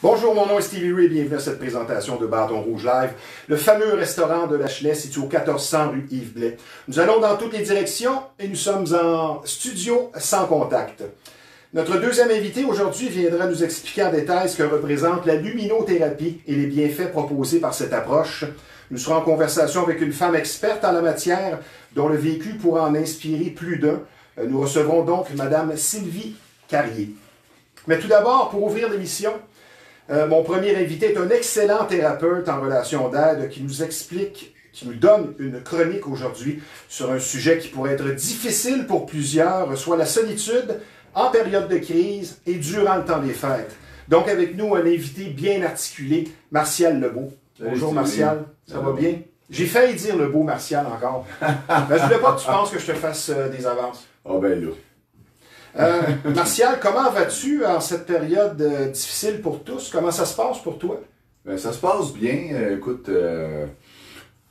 Bonjour, mon nom est Stevie Ray et bienvenue à cette présentation de Bâton Rouge Live, le fameux restaurant de Lachenay situé au 1400 rue Yves Blais. Nous allons dans toutes les directions et nous sommes en studio sans contact. Notre deuxième invité aujourd'hui viendra nous expliquer en détail ce que représente la luminothérapie et les bienfaits proposés par cette approche. Nous serons en conversation avec une femme experte en la matière dont le vécu pourra en inspirer plus d'un. Nous recevrons donc Madame Sylvie Carrier. Mais tout d'abord, pour ouvrir l'émission, mon premier invité est un excellent thérapeute en relation d'aide qui nous explique, qui nous donne une chronique aujourd'hui sur un sujet qui pourrait être difficile pour plusieurs, soit la solitude en période de crise et durant le temps des fêtes. Donc avec nous, un invité bien articulé, Martial Lebeau. Bonjour Martial, ça va bien? J'ai failli dire Lebeau, Martial encore. Mais je voulais pas que tu penses que je te fasse des avances. Ah ben là. Martial, comment vas-tu en cette période difficile pour tous? Comment ça se passe pour toi? Ben, ça se passe bien. Écoute,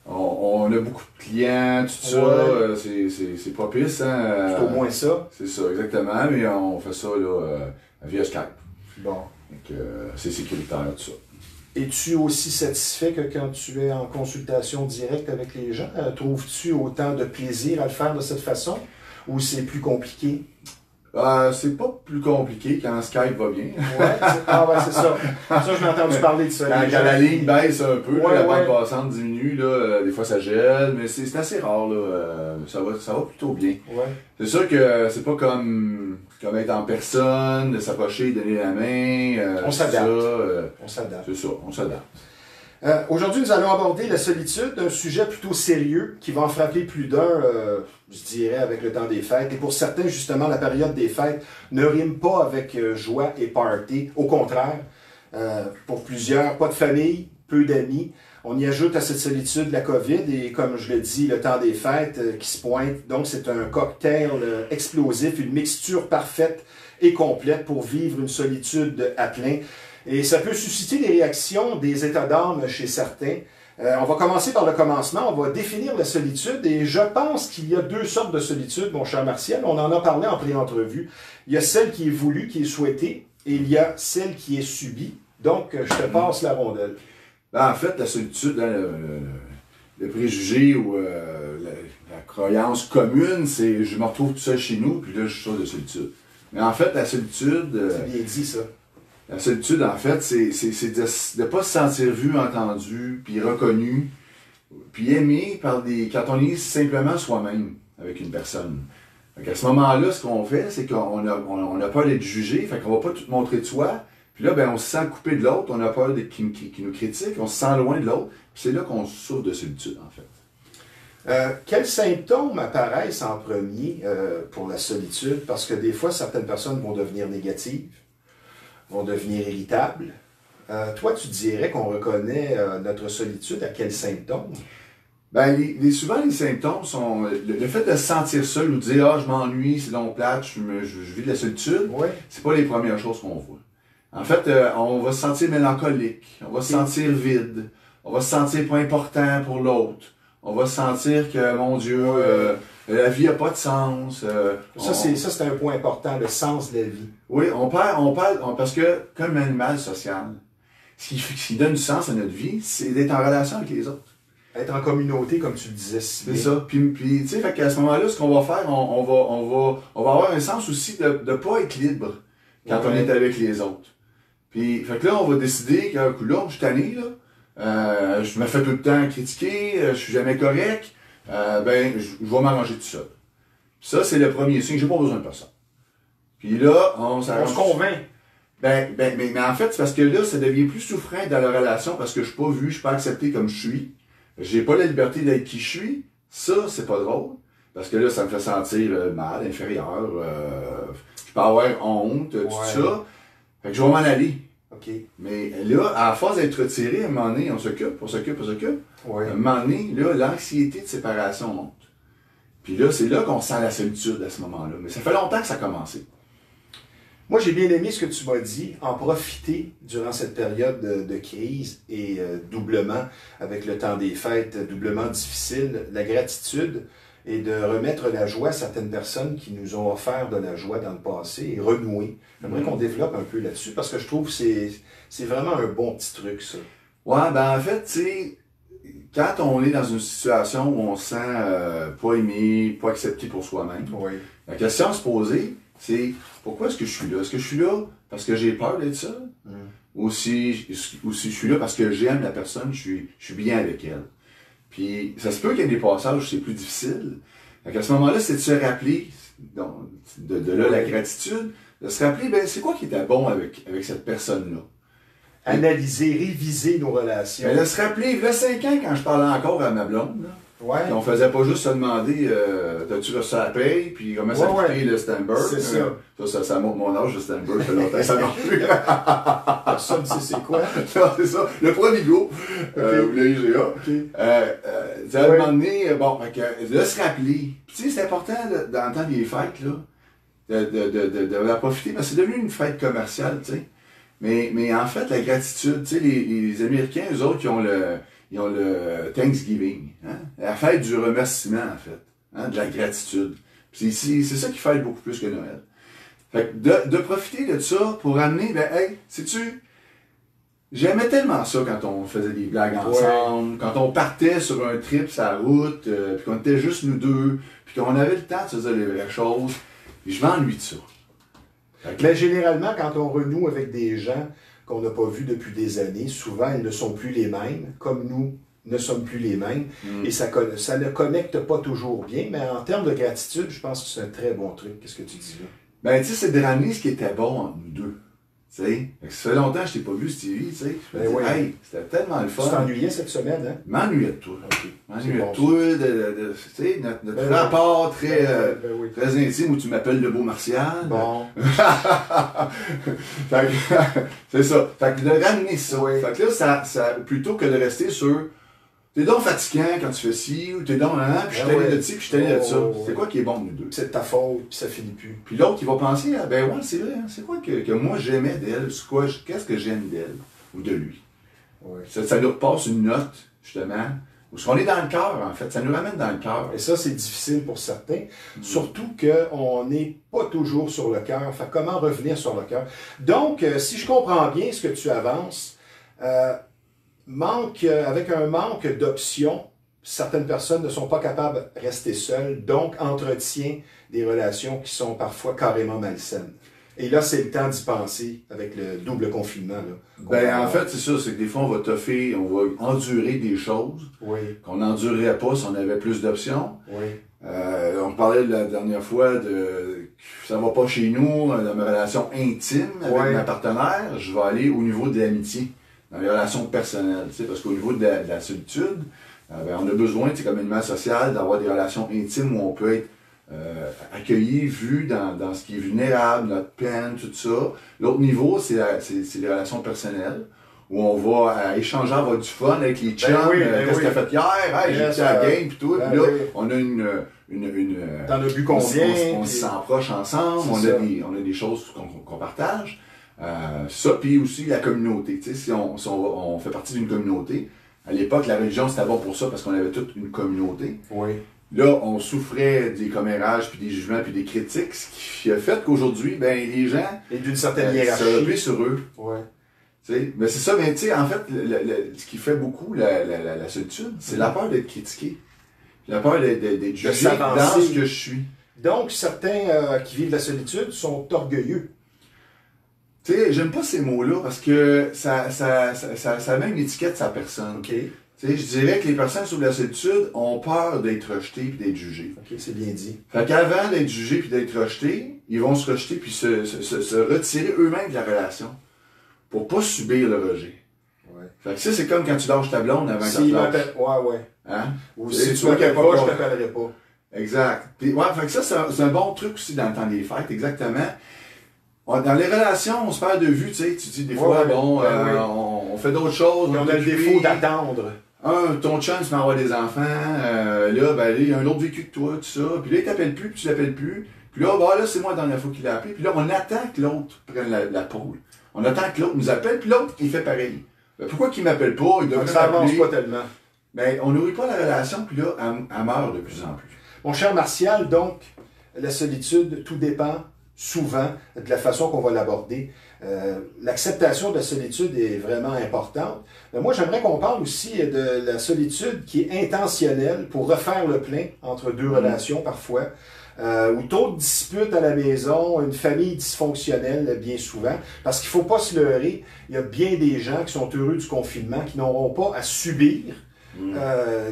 on a beaucoup de clients, tout ça. Ouais. C'est pas pire, hein? C'est au moins ça. C'est ça, exactement. Mais on fait ça là, via Skype. Bon. Donc, c'est sécuritaire, tout ça. Es-tu aussi satisfait que quand tu es en consultation directe avec les gens? Trouves-tu autant de plaisir à le faire de cette façon? Ou c'est plus compliqué? C'est pas plus compliqué quand Skype va bien. Ouais, c'est ça. Ça, je m'ai entendu parler de ça. Quand la ligne baisse un peu, Ouais, la ouais. bande passante diminue, là, des fois ça gèle, mais c'est assez rare. Là, ça va plutôt bien. Ouais. C'est sûr que c'est pas comme être en personne, de s'approcher, donner la main. On s'adapte. Ça, On s'adapte. c'est ça, on s'adapte. Aujourd'hui, nous allons aborder la solitude, un sujet plutôt sérieux qui va en frapper plus d'un, je dirais, avec le temps des fêtes. Et pour certains, justement, la période des fêtes ne rime pas avec joie et party. Au contraire, pour plusieurs, pas de famille, peu d'amis. On y ajoute à cette solitude la COVID et, comme je le dis, le temps des fêtes qui se pointe. Donc, c'est un cocktail explosif, une mixture parfaite et complète pour vivre une solitude à plein. Et ça peut susciter des réactions, des états d'âme chez certains. On va commencer par le commencement, on va définir la solitude et je pense qu'il y a deux sortes de solitude, mon cher Martial. On en a parlé en pré-entrevue. Il y a celle qui est voulue, qui est souhaitée, et il y a celle qui est subie. Donc, je te passe la rondelle. Ben, en fait, la solitude, hein, le préjugé ou la croyance commune, c'est je me retrouve tout seul chez nous, puis là, je suis sûr de solitude. Mais en fait, la solitude... C'est bien dit, ça. La solitude, en fait, c'est de ne pas se sentir vu, entendu, puis reconnu, puis aimé quand on est simplement soi-même avec une personne. À ce moment-là, ce qu'on fait, c'est qu'on a peur d'être jugé, fait qu'on va pas tout montrer de soi, puis là, ben, on se sent coupé de l'autre, on a peur qu'il nous critique, on se sent loin de l'autre, puis c'est là qu'on souffre de solitude, en fait. Quels symptômes apparaissent en premier pour la solitude? Parce que des fois, certaines personnes vont devenir négatives, vont devenir irritables. Toi, tu dirais qu'on reconnaît notre solitude à quels symptômes? Ben, souvent, les symptômes sont le fait de se sentir seul ou de dire « Ah, je m'ennuie, c'est donc plate, je vis de la solitude Ouais. », c'est pas les premières choses qu'on voit. En fait, on va se sentir mélancolique, on va se sentir vide, on va se sentir pas important pour l'autre, on va se sentir que, mon Dieu, la vie n'a pas de sens. Ça, c'est un point important, le sens de la vie. Oui, parce que, comme un animal social, ce qui donne du sens à notre vie, c'est d'être en relation avec les autres. Être en communauté, comme tu le disais si bien. C'est ça. Puis tu sais, fait qu'à ce moment-là, ce qu'on va faire, on va avoir un sens aussi de ne pas être libre quand on est avec les autres. Puis, fait que là, on va décider que, là, je suis tanné, là, je me fais tout le temps critiquer, je suis jamais correct, ben, je vais m'arranger tout seul. Puis ça, c'est le premier signe, j'ai pas besoin de personne. Puis là, on On se convainc. mais en fait, c'est parce que là, ça devient plus souffrant dans la relation parce que je suis pas vu, je suis pas accepté comme je suis. J'ai pas la liberté d'être qui je suis. Ça, c'est pas drôle. Parce que là, ça me fait sentir mal, inférieur. Je peux avoir honte, tout ça. Fait que je vais m'en aller. OK. Mais là, à force d'être retiré, à un moment donné, on s'occupe. Ouais. À un moment donné, là, l'anxiété de séparation monte. Puis là, c'est là qu'on sent la solitude à ce moment-là. Mais ça fait longtemps que ça a commencé. Moi, j'ai bien aimé ce que tu m'as dit, en profiter durant cette période de crise et doublement, avec le temps des fêtes, doublement difficile, la gratitude et de remettre la joie à certaines personnes qui nous ont offert de la joie dans le passé et renouer. J'aimerais qu'on développe un peu là-dessus parce que je trouve que c'est vraiment un bon petit truc, ça. Ouais, ben en fait, tu sais, quand on est dans une situation où on se sent pas aimé, pas accepté pour soi-même, Oui. la question à se poser, c'est pourquoi est-ce que je suis là? Est-ce que je suis là parce que j'ai peur d'être seul? Ou si je suis là parce que j'aime la personne, je suis bien avec elle. Puis ça se peut qu'il y ait des passages où c'est plus difficile. Donc à ce moment-là, c'est de se rappeler, donc, de là la gratitude, de se rappeler, ben c'est quoi qui était bon avec cette personne-là? Analyser, réviser nos relations. Ben, de se rappeler, il y a 5 ans, quand je parlais encore à ma blonde, là, Ouais. on faisait pas juste se demander t'as-tu reçu la paye, puis comment ça a coûté le Stanberg. C'est ça. Ça montre mon âge, le Stanberg, ça fait longtemps que ça marche plus. Personne ne sait c'est quoi. Non, c'est ça. Le Provigo, ou le IGA. Okay. À un moment donné, bon, de se rappeler. Puis tu sais, c'est important dans le temps des fêtes, là, de la profiter, parce que c'est devenu une fête commerciale, tu sais. Mais en fait, la gratitude, tu sais, les Américains, eux autres, ils ont le Thanksgiving, hein? La fête du remerciement, en fait, hein? De la gratitude. C'est ça qui fête beaucoup plus que Noël. Fait que de profiter de ça pour amener, ben, hey, sais-tu, j'aimais tellement ça quand on faisait des blagues ensemble, quand on partait sur un trip sur la route, puis qu'on était juste nous deux, puis qu'on avait le temps de se dire les vraies choses. Puis je m'ennuie de ça. Mais généralement, quand on renoue avec des gens qu'on n'a pas vus depuis des années, souvent ils ne sont plus les mêmes, comme nous ne sommes plus les mêmes, et ça ne connecte pas toujours bien, mais en termes de gratitude, je pense que c'est un très bon truc. Qu'est-ce que tu dis là? Ben, tu sais, c'est de ramener ce qui était bon entre nous deux. Tu sais, ça fait longtemps que je t'ai pas vu, Stevie, tu sais. Je me dis, hey, c'était tellement le fun. Tu t'ennuyais cette semaine, hein? M'ennuyais de toi. Okay. M'ennuyais de toi, tu sais, notre rapport très intime où tu m'appelles le beau Martial. Bon. C'est ça. Fait que de ramener ça. Fait que là, ça, plutôt que de rester sur t'es donc fatigant quand tu fais ci, ou t'es donc puis je suis allé de ci, puis je suis allé de ça. C'est quoi qui est bon de nous deux? C'est ta faute, puis ça finit plus. Puis l'autre, il va penser, ah, ben ouais, c'est vrai, hein, c'est quoi que moi j'aimais d'elle? Qu'est-ce que j'aime d'elle? Ou de lui? Ouais. Ça nous repasse une note, justement, où on est dans le cœur, en fait. Ça nous ramène dans le cœur. Et ça, c'est difficile pour certains. Surtout qu'on n'est pas toujours sur le cœur. Fait comment revenir sur le cœur? Donc, si je comprends bien ce que tu avances, avec un manque d'options, certaines personnes ne sont pas capables de rester seules, donc entretient des relations qui sont parfois carrément malsaines. Et là, c'est le temps d'y penser avec le double confinement. Là, ben, en fait, c'est ça, c'est que des fois, on va endurer des choses qu'on n'endurerait pas si on avait plus d'options. On parlait la dernière fois de ça va pas chez nous, dans mes relations intimes avec ma partenaire, je vais aller au niveau de l'amitié. Dans les relations personnelles, tu sais, parce qu'au niveau de la solitude, ben, on a besoin, tu sais, comme animal social, d'avoir des relations intimes où on peut être accueilli, vu dans ce qui est vulnérable, notre peine, tout ça. L'autre niveau, c'est les relations personnelles, où on va échanger, avoir du fun avec les chums, qu'est-ce que t'as fait hier, hey, j'ai été à la game, puis tout, puis là, on a une t'en as bu combien? On s'en proche ensemble, on a des choses qu'on partage. Ça, puis aussi la communauté. Tu sais, si on fait partie d'une communauté, à l'époque, la religion, c'était bon pour ça parce qu'on avait toute une communauté. Là, on souffrait des commérages, puis des jugements, puis des critiques, ce qui a fait qu'aujourd'hui, ben, les gens... Et d'une certaine hiérarchie. Se replient sur eux. Tu sais, mais c'est ça, mais tu sais, en fait, ce qui fait beaucoup la solitude, c'est la peur d'être critiqué. La peur d'être jugé dans ce que je suis. Donc, certains qui vivent la solitude sont orgueilleux. Tu sais, j'aime pas ces mots-là parce que ça met une étiquette sur la personne. Okay. Tu sais, je dirais que les personnes sur la solitude ont peur d'être rejetées et d'être jugées. Ok, c'est bien dit. Fait qu'avant d'être jugés puis d'être rejetés, ils vont se rejeter puis se retirer eux-mêmes de la relation pour pas subir le rejet. Fait que ça, c'est comme quand tu lâches ta blonde avant que tu lâches. Hein? Ou si tu m'appelles pas, je t'appellerai pas. Exact. Puis, fait que ça, c'est un bon truc aussi dans le temps des fêtes, exactement. Dans les relations, on se perd de vue, tu sais, tu dis des fois, on fait d'autres choses. On a le défaut d'attendre. Ton chum, tu m'envoies des enfants, là, il y a un autre vécu que toi, tout ça, puis là, il t'appelle plus, puis tu l'appelles plus, puis là, là, c'est moi la dernière fois qu'il l'a appelé, puis là, on attend que l'autre prenne la pôle. On attend que l'autre nous appelle, puis l'autre, il fait pareil. Pourquoi qu'il m'appelle pas, il devrait ça avance pas tellement. Ben, on nourrit pas la relation, puis là, elle meurt de plus en plus. Mon cher Martial, donc, la solitude, tout dépend souvent de la façon qu'on va l'aborder. L'acceptation de la solitude est vraiment importante. Mais moi, j'aimerais qu'on parle aussi de la solitude qui est intentionnelle pour refaire le plein entre deux relations parfois, ou trop de disputes à la maison, une famille dysfonctionnelle bien souvent. Parce qu'il ne faut pas se leurrer, il y a bien des gens qui sont heureux du confinement, qui n'auront pas à subir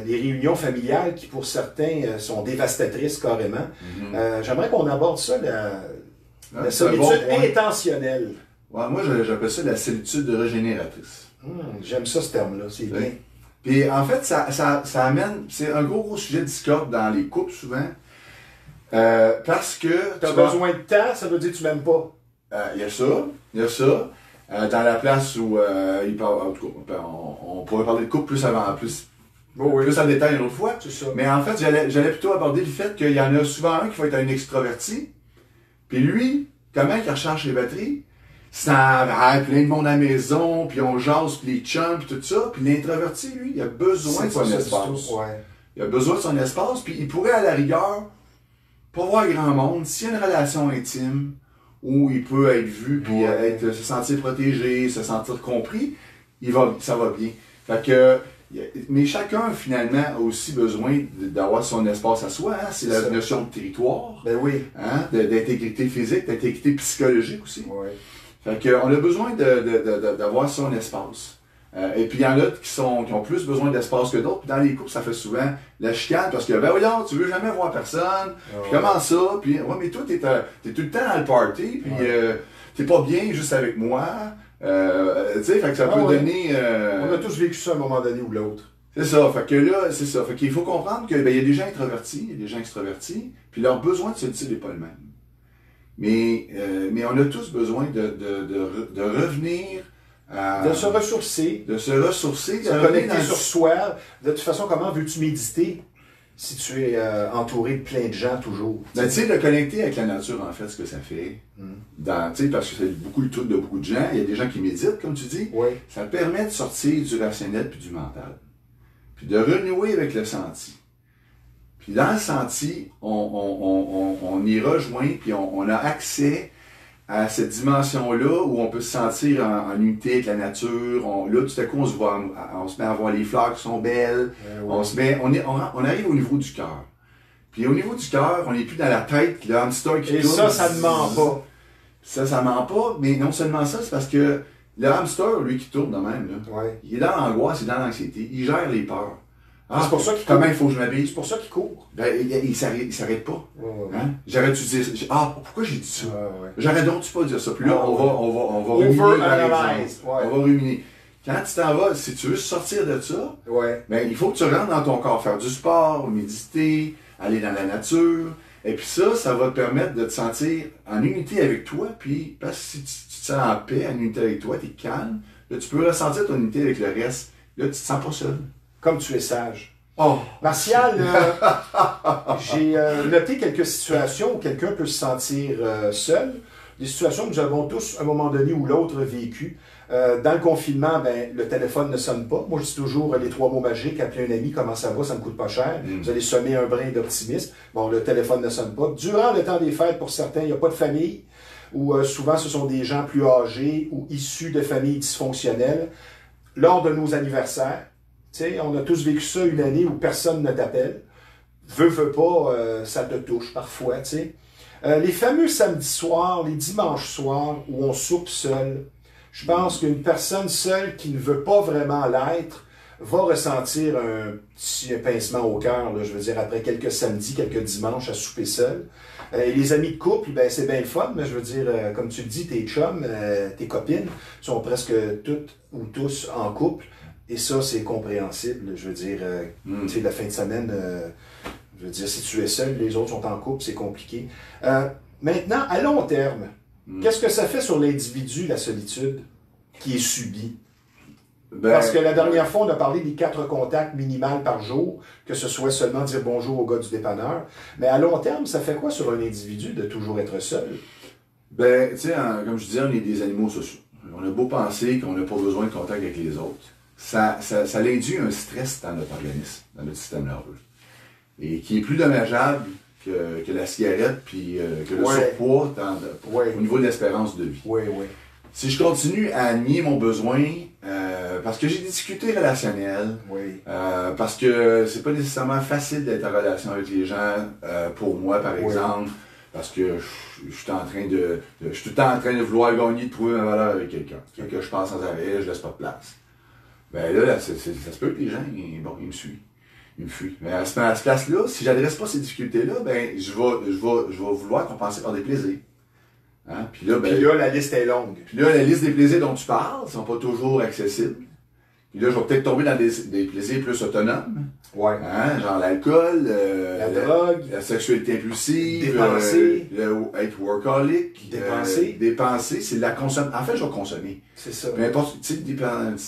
des réunions familiales qui, pour certains, sont dévastatrices carrément. J'aimerais qu'on aborde ça, la solitude intentionnelle. Ouais, moi, j'appelle ça la solitude régénératrice. J'aime ça, ce terme-là, c'est bien. Puis, en fait, ça amène... C'est un gros sujet de discorde dans les couples, souvent. Parce que... Tu as besoin de temps, ça veut dire que tu m'aimes pas. Il y a ça. Dans la place où il parle... En tout cas, on pourrait parler de couple plus avant, plus en détail une autre fois. C'est ça. Mais en fait, j'allais plutôt aborder le fait qu'il y en a souvent un qui va être un extraverti. Puis lui, comment il recharge les batteries? C'est plein de monde à la maison, puis on jase, puis les chums, puis tout ça. Puis l'introverti, lui, il a besoin de son espace. Il a besoin de son espace, puis il pourrait, à la rigueur, pas voir grand monde. S'il y a une relation intime, où il peut être vu, puis se sentir protégé, se sentir compris, ça va bien. Fait que, mais chacun, finalement, a aussi besoin d'avoir son espace à soi. Hein? C'est la notion de territoire. Ben oui. Hein? D'intégrité physique, d'intégrité psychologique aussi. Oui. Fait qu'on a besoin d'avoir son espace. Et puis il y en a qui ont plus besoin d'espace que d'autres. Puis dans les couples, ça fait souvent la chicane parce que, ben voyons, tu veux jamais voir personne. Puis comment ça? Puis, ouais, mais toi, t'es tout le temps dans le party. Puis t'es pas bien juste avec moi. Tu sais, fait que ça peut donner... On a tous vécu ça à un moment donné ou l'autre. C'est ça. Fait que là, c'est ça. Fait qu'il faut comprendre qu'il y a des gens introvertis, il y a des gens extravertis. Puis leur besoin de solitude n'est pas le même. Mais on a tous besoin de revenir de se ressourcer. De se ressourcer. De se connecter sur soi. De toute façon, comment veux-tu méditer si tu es entouré de plein de gens toujours? Ben, tu sais, de connecter avec la nature, en fait, ce que ça fait. Parce que c'est beaucoup le truc de beaucoup de gens. Il y a des gens qui méditent, comme tu dis. Oui. Ça permet de sortir du rationnel puis du mental. Puis de renouer avec le senti. Puis dans le senti, on y rejoint, puis on a accès à cette dimension-là où on peut se sentir en unité avec la nature. Là, tout à coup, on se met à voir les fleurs qui sont belles. On arrive au niveau du cœur. Puis au niveau du cœur, on n'est plus dans la tête, le hamster qui tourne. Et ça ne ment pas. Ça ment pas, mais non seulement ça, c'est parce que le hamster, lui, qui tourne de même, là, il est dans l'angoisse, il est dans l'anxiété, il gère les peurs. C'est pour ça qu'il comment il faut que je m'habille? C'est pour ça qu'il court. Ben, il s'arrête pas. Hein? J'aurais-tu dire, pourquoi j'ai dit ça? J'aurais donc pas dire ça. Puis là, on va ruminer. On va ruminer. Quand tu t'en vas, si tu veux sortir de ça, ben, il faut que tu rentres dans ton corps, faire du sport, méditer, aller dans la nature. Et puis ça va te permettre de te sentir en unité avec toi. Puis, parce que si tu te sens en paix, en unité avec toi, tu es calme, là, tu peux ressentir ton unité avec le reste. Là, tu te sens pas seul. Comme tu es sage. Oh. Martial, j'ai noté quelques situations où quelqu'un peut se sentir seul. Des situations que nous avons tous, à un moment donné ou l'autre, vécues. Dans le confinement, ben, le téléphone ne sonne pas. Moi, je dis toujours les 3 mots magiques. Appeler un ami, comment ça va, ça ne me coûte pas cher. Vous allez semer un brin d'optimisme. Bon, le téléphone ne sonne pas. Durant le temps des fêtes, pour certains, il n'y a pas de famille. Ou souvent, ce sont des gens plus âgés ou issus de familles dysfonctionnelles. Lors de nos anniversaires, t'sais, on a tous vécu ça une année où personne ne t'appelle. Veux pas, ça te touche parfois. T'sais. Les fameux samedis soirs, les dimanches soirs où on soupe seul, je pense qu'une personne seule qui ne veut pas vraiment l'être va ressentir un petit pincement au cœur, je veux dire, après quelques samedis, quelques dimanches à souper seul. Et les amis de couple, ben, c'est bien le fun, mais je veux dire, comme tu le dis, tes chums, tes copines sont presque toutes ou tous en couple. Et ça, c'est compréhensible. Je veux dire, tu sais, la fin de semaine, je veux dire, si tu es seul, les autres sont en couple, c'est compliqué. Maintenant, à long terme, qu'est-ce que ça fait sur l'individu, la solitude, qui est subie? Parce que la dernière fois, on a parlé des 4 contacts minimales par jour, que ce soit seulement dire bonjour au gars du dépanneur. Mais à long terme, ça fait quoi sur un individu de toujours être seul? Ben, tu sais, comme je disais, on est des animaux sociaux. On a beau penser qu'on n'a pas besoin de contact avec les autres. Ça induit un stress dans notre organisme, dans notre système nerveux. et qui est plus dommageable que la cigarette puis que le surpoids au niveau de l'espérance de vie. Oui, oui. Si je continue à nier mon besoin, parce que j'ai des difficultés relationnelles, parce que c'est pas nécessairement facile d'être en relation avec les gens, pour moi par exemple, parce que je suis en train je suis tout le temps en train de vouloir gagner, de trouver ma valeur avec quelqu'un. Que je passe sans arrêt, je laisse pas de place. Ben là, ça se peut que les gens, ils me suivent. Ils me fuient. Mais à cette place-là, si j'adresse pas ces difficultés-là, ben je vais vouloir compenser par des plaisirs. Hein? Puis là, la liste est longue. Puis là, la liste des plaisirs dont tu parles sont pas toujours accessibles. Puis là, je vais peut-être tomber dans des plaisirs plus autonomes. Ouais. Hein? Genre l'alcool, la drogue, la sexualité impulsive, dépenser, être workaholic, dépenser, c'est la consommation. En fait, je vais consommer. C'est ça. Peu importe, tu sais,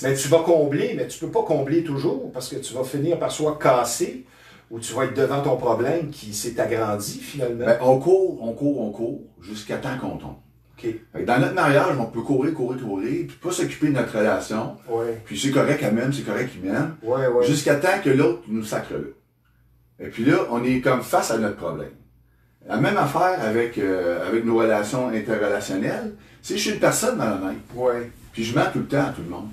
mais tu vas combler, mais tu peux pas combler toujours parce que tu vas finir par soit casser ou tu vas être devant ton problème qui s'est agrandi finalement. Ben, on court jusqu'à temps qu'on tombe. Okay. Dans notre mariage, on peut courir, puis pas s'occuper de notre relation. Ouais. Puis c'est correct, elle m'aime, c'est correct, il m'aime. Ouais, ouais. Jusqu'à temps que l'autre nous sacre là. Et puis là, on est comme face à notre problème. La même affaire avec nos relations interrelationnelles. Si je suis une personne malhonnête, puis je mens tout le temps à tout le monde,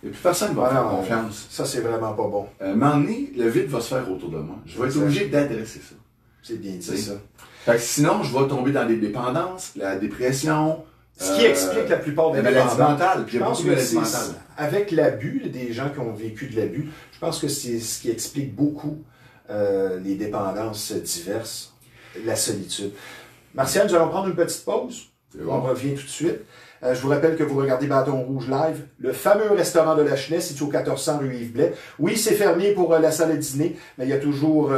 et puis personne ne va me faire confiance. Ça, c'est vraiment pas bon. À un moment donné, le vide va se faire autour de moi. Je vais être obligé d'adresser ça. C'est bien dit, ça. Fait que sinon, je vais tomber dans des dépendances, la dépression. Ce qui explique la plupart des maladies mentales. Puis je pense que avec l'abus, des gens qui ont vécu de l'abus, je pense que c'est ce qui explique beaucoup les dépendances diverses, la solitude. Martial, nous allons prendre une petite pause. Bon. On revient tout de suite. Je vous rappelle que vous regardez Bâton Rouge Live, le fameux restaurant de la Chenesse, situé au 1400 rue Yves-Blais. Oui, c'est fermé pour la salle à dîner, mais il y a toujours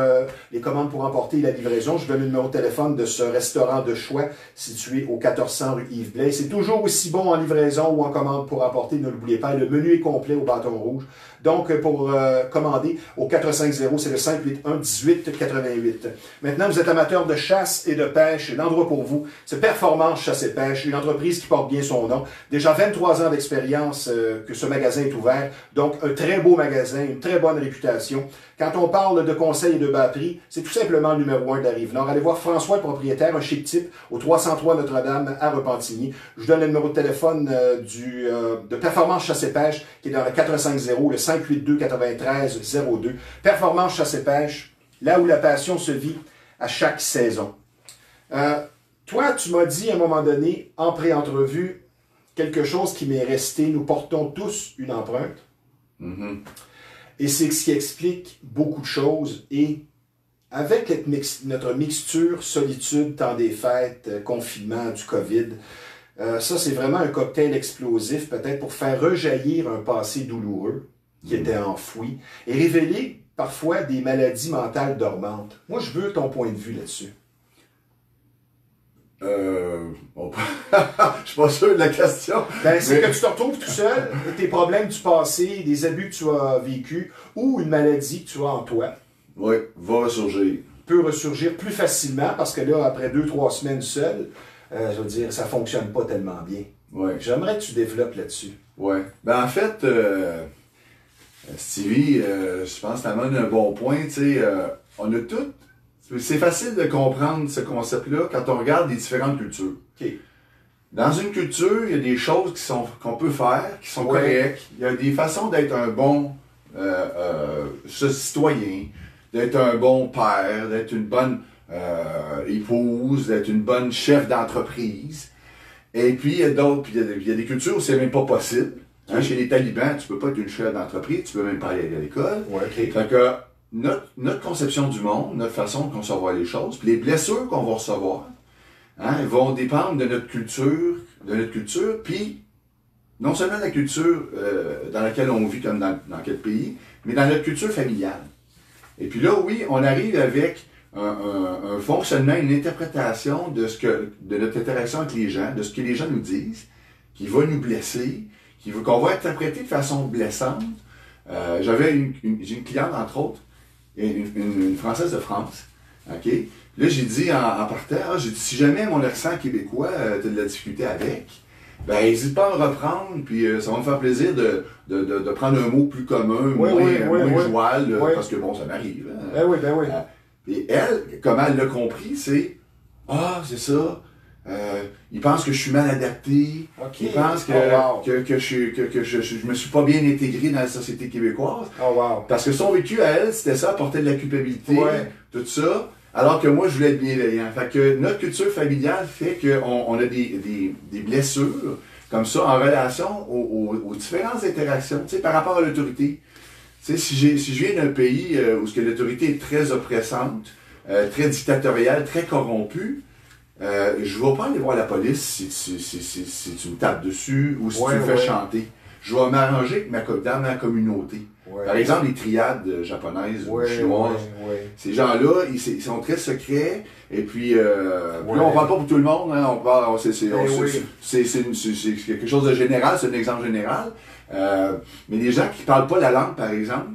les commandes pour emporter et la livraison. Je donne le numéro de téléphone de ce restaurant de choix situé au 1400 rue Yves-Blais. C'est toujours aussi bon en livraison ou en commande pour emporter. Ne l'oubliez pas, le menu est complet au Bâton Rouge. Donc, pour commander au 450, c'est le 581-1888. Maintenant, vous êtes amateur de chasse et de pêche. L'endroit pour vous, c'est Performance Chasse et Pêche, une entreprise qui porte bien son nom. Déjà 23 ans d'expérience que ce magasin est ouvert. Donc, un très beau magasin, une très bonne réputation. Quand on parle de conseils et de bas prix, c'est tout simplement le numéro 1 de la Rive-Nord. Allez voir François, le propriétaire, un chic type, au 303 Notre-Dame, à Repentigny. Je vous donne le numéro de téléphone de Performance Chasse et Pêche, qui est dans le 450, le 582-93-02. Performance Chasse et Pêche, là où la passion se vit à chaque saison. Toi, tu m'as dit à un moment donné, en pré-entrevue, quelque chose qui m'est resté. Nous portons tous une empreinte. Mm-hmm. Et c'est ce qui explique beaucoup de choses. Et avec notre mixture, solitude, temps des fêtes, confinement, du COVID, ça c'est vraiment un cocktail explosif, peut-être pour faire rejaillir un passé douloureux qui était enfoui et révéler parfois des maladies mentales dormantes. Moi, je veux ton point de vue là-dessus. Je suis pas sûr de la question. Ben, c'est que tu te retrouves tout seul, tes problèmes du passé, des abus que tu as vécus, ou une maladie que tu as en toi. Oui, va ressurgir. Peut ressurgir plus facilement, parce que là, après 2-3 semaines seul, je veux dire, ça fonctionne pas tellement bien. Ouais. J'aimerais que tu développes là-dessus. Oui. Ben, en fait, Stevie, je pense que tu amènes un bon point. Tu sais, on a toutes. C'est facile de comprendre ce concept-là quand on regarde les différentes cultures. Okay. Dans une culture, il y a des choses qu'on peut faire, qui sont correctes. Il y a des façons d'être un bon citoyen, d'être un bon père, d'être une bonne épouse, d'être une bonne chef d'entreprise. Et puis, il y a d'autres, il y a des cultures où c'est même pas possible. Hein, chez les talibans, tu peux pas être une chef d'entreprise, tu peux même pas aller à l'école. Ouais, okay. Fait que notre conception du monde, notre façon de concevoir les choses, puis les blessures qu'on va recevoir, hein, vont dépendre de notre culture, puis non seulement de la culture dans laquelle on vit, comme dans quel pays, mais dans notre culture familiale. Et puis là, oui, on arrive avec un fonctionnement, une interprétation de notre interaction avec les gens, de ce que les gens nous disent, qui va nous blesser, qu'on va interpréter de façon blessante. J'ai une cliente, entre autres, une Française de France, OK? Là, j'ai dit en partant, j'ai dit, si jamais mon accent québécois, t'as de la difficulté avec, ben, n'hésite pas à me reprendre, puis ça va me faire plaisir de prendre un mot plus commun, moins joual, parce que bon, ça m'arrive. Hein? Ben oui. Et elle, comment elle l'a compris, c'est « Ah, c'est ça, il pense que je suis mal adapté, Okay. il pense que, je me suis pas bien intégré dans la société québécoise. Oh, wow. Parce que son vécu à elle, c'était ça, apporter de la culpabilité, tout ça, alors que moi, je voulais être bienveillant. Fait que notre culture familiale fait qu'on a des blessures comme ça en relation aux différentes interactions, tu sais, par rapport à l'autorité. Tu sais, si je viens d'un pays où l'autorité est très oppressante, très dictatoriale, très corrompue, je ne vais pas aller voir la police si tu me tapes dessus ou si tu me fais chanter. Je vais m'arranger dans ma communauté. Par exemple, les triades japonaises ou chinoises, ces gens-là, ils sont très secrets. Et puis, là, on ne parle pas pour tout le monde. Hein, c'est quelque chose de général, c'est un exemple général. Mais les gens qui ne parlent pas la langue, par exemple,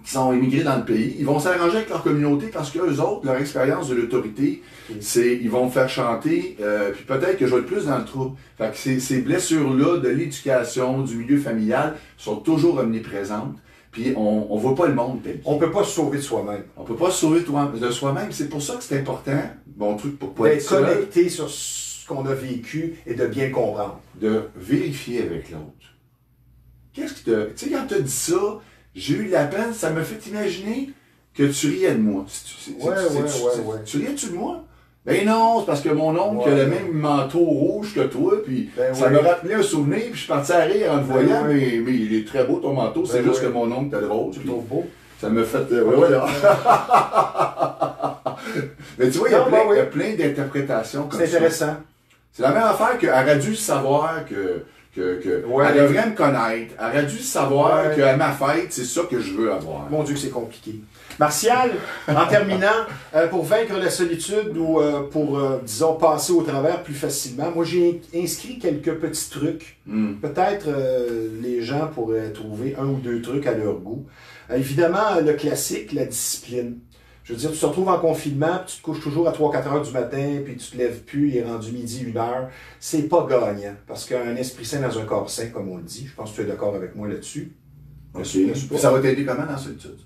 qui sont immigrés dans le pays, ils vont s'arranger avec leur communauté parce qu'eux autres, leur expérience de l'autorité, c'est ils vont me faire chanter, puis peut-être que je vais être plus dans le trou. Fait que ces blessures-là de l'éducation, du milieu familial, sont toujours omniprésentes, puis on voit pas le monde tel qu'il. On peut pas se sauver de soi-même. On peut pas se sauver de soi-même. C'est pour ça que c'est important, bon truc pour pas être connecté sur ce qu'on a vécu et de bien comprendre. De vérifier avec l'autre. Qu'est-ce que tu sais, quand tu as dit ça, j'ai eu de la peine, ça me fait imaginer que tu riais de moi. Tu riais-tu de moi? Ben non, c'est parce que mon oncle a le même manteau rouge que toi, puis ça me rappelait un souvenir, puis je suis parti à rire en le voyant, mais il est très beau ton manteau, c'est juste que mon oncle était drôle. C'est trop beau. Ça me fait... Mais tu vois, il y a plein d'interprétations comme ça. C'est intéressant. C'est la même affaire qu'elle aurait dû savoir elle devrait me connaître. Elle aurait dû savoir qu'à ma fête, c'est ça que je veux avoir. Mon Dieu, c'est compliqué. Martial, en terminant, pour vaincre la solitude ou pour, disons, passer au travers plus facilement, moi j'ai inscrit quelques petits trucs. Peut-être les gens pourraient trouver un ou deux trucs à leur goût. Évidemment, le classique, la discipline. Je veux dire, tu te retrouves en confinement, puis tu te couches toujours à 3-4 heures du matin, puis tu te lèves plus, il est rendu midi, 1 heure. C'est pas gagnant, parce qu'un esprit sain dans un corps sain, comme on le dit, je pense que tu es d'accord avec moi là-dessus. Ça va t'aider comment dans la solitude?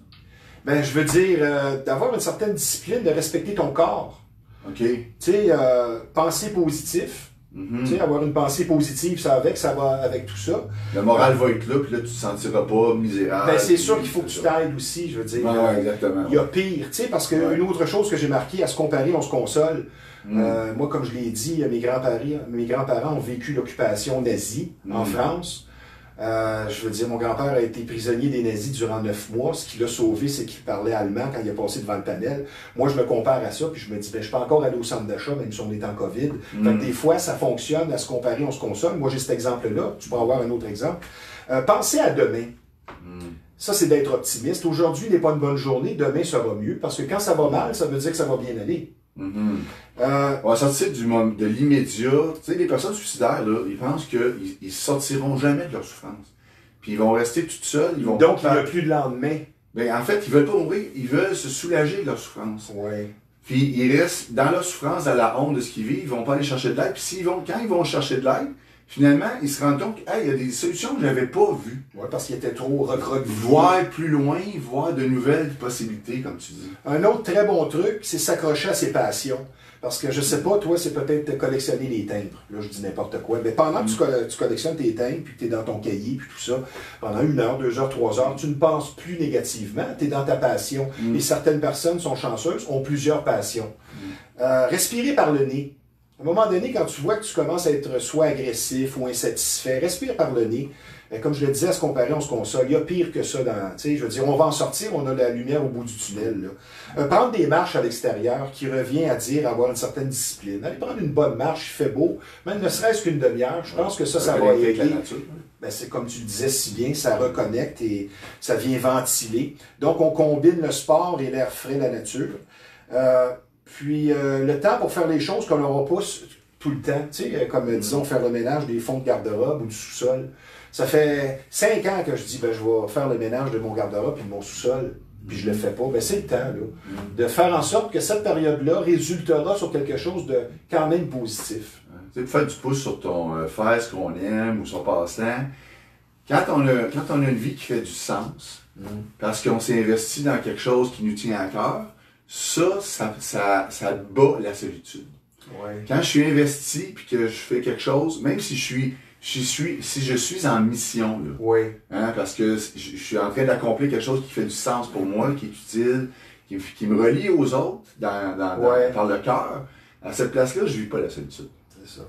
Ben, je veux dire, d'avoir une certaine discipline, de respecter ton corps. Tu sais, penser positif. Tu sais, avoir une pensée positive, ça va avec tout ça. Le moral va être là, puis là, tu te sentiras pas misérable. Ben, c'est sûr qu'il faut que tu t'aides aussi, je veux dire. Exactement. Il y a pire, tu sais, parce qu'une autre chose que j'ai marqué, à se comparer, on se console. Moi, comme je l'ai dit, mes grands-parents ont vécu l'occupation nazie en France. Je veux dire, mon grand-père a été prisonnier des nazis durant 9 mois. Ce qui l'a sauvé, c'est qu'il parlait allemand quand il est passé devant le panel. Moi, je me compare à ça, puis je me dis, ben, je peux encore aller au centre d'achat, même si on est en COVID. Fait que des fois, ça fonctionne, à se comparer, on se console. Moi, j'ai cet exemple-là. Tu peux avoir un autre exemple. Penser à demain. Ça, c'est d'être optimiste. Aujourd'hui n'est pas une bonne journée, demain sera mieux. Parce que quand ça va mal, ça veut dire que ça va bien aller. On va sortir de l'immédiat. Tu sais, les personnes suicidaires, là, ils pensent qu'ils sortiront jamais de leur souffrance. Puis ils vont rester toutes seules. Donc, il n'y a plus de lendemain. Ben, en fait, ils veulent pas mourir, ils veulent se soulager de leur souffrance. Puis ils restent dans leur souffrance, dans la honte de ce qu'ils vivent, ils vont pas aller chercher de l'aide. Puis quand ils vont chercher de l'aide, finalement, ils se rendent compte qu'il y a des solutions que je n'avais pas vues. Oui, parce qu'ils étaient trop recroquevillés. Voir plus loin, voir de nouvelles possibilités, comme tu dis. Un autre très bon truc, c'est s'accrocher à ses passions. Parce que je sais pas, toi, c'est peut-être collectionner les timbres. Là, je dis n'importe quoi. Mais pendant que tu collectionnes tes timbres, puis que tu es dans ton cahier, puis tout ça, pendant 1 heure, 2 heures, 3 heures, tu ne penses plus négativement. Tu es dans ta passion. Et certaines personnes sont chanceuses, ont plusieurs passions. Respirer par le nez. À un moment donné, quand tu vois que tu commences à être soit agressif ou insatisfait, respire par le nez. Comme je le disais, à se comparer, on se console. Il y a pire que ça. Je veux dire, on va en sortir, on a la lumière au bout du tunnel. Là. Prendre des marches à l'extérieur qui revient à dire avoir une certaine discipline. Aller prendre une bonne marche, il fait beau, même ne serait-ce qu'une demi-heure. Je pense que ça va aider. Ben, c'est comme tu le disais si bien, ça reconnecte et ça vient ventiler. Donc, on combine le sport et l'air frais, la nature. Puis, le temps pour faire les choses qu'on n'aura pas tout le temps. Tu sais, comme, disons, faire le ménage des fonds de garde-robe ou du sous-sol. Ça fait 5 ans que je dis, ben, je vais faire le ménage de mon garde-robe et de mon sous-sol, puis je le fais pas. Ben, c'est le temps, là, de faire en sorte que cette période-là résultera sur quelque chose de quand même positif. Tu sais, faire du pouce sur faire ce qu'on aime ou son passe-temps. Quand on a une vie qui fait du sens, parce qu'on s'est investi dans quelque chose qui nous tient à cœur, ça bat la solitude. Ouais. Quand je suis investi puis que je fais quelque chose, même si je suis en mission, là, Oui. hein, parce que je suis en train d'accomplir quelque chose qui fait du sens pour moi, qui est utile, qui me relie aux autres par le cœur, à cette place-là, je vis pas la solitude. C'est ça.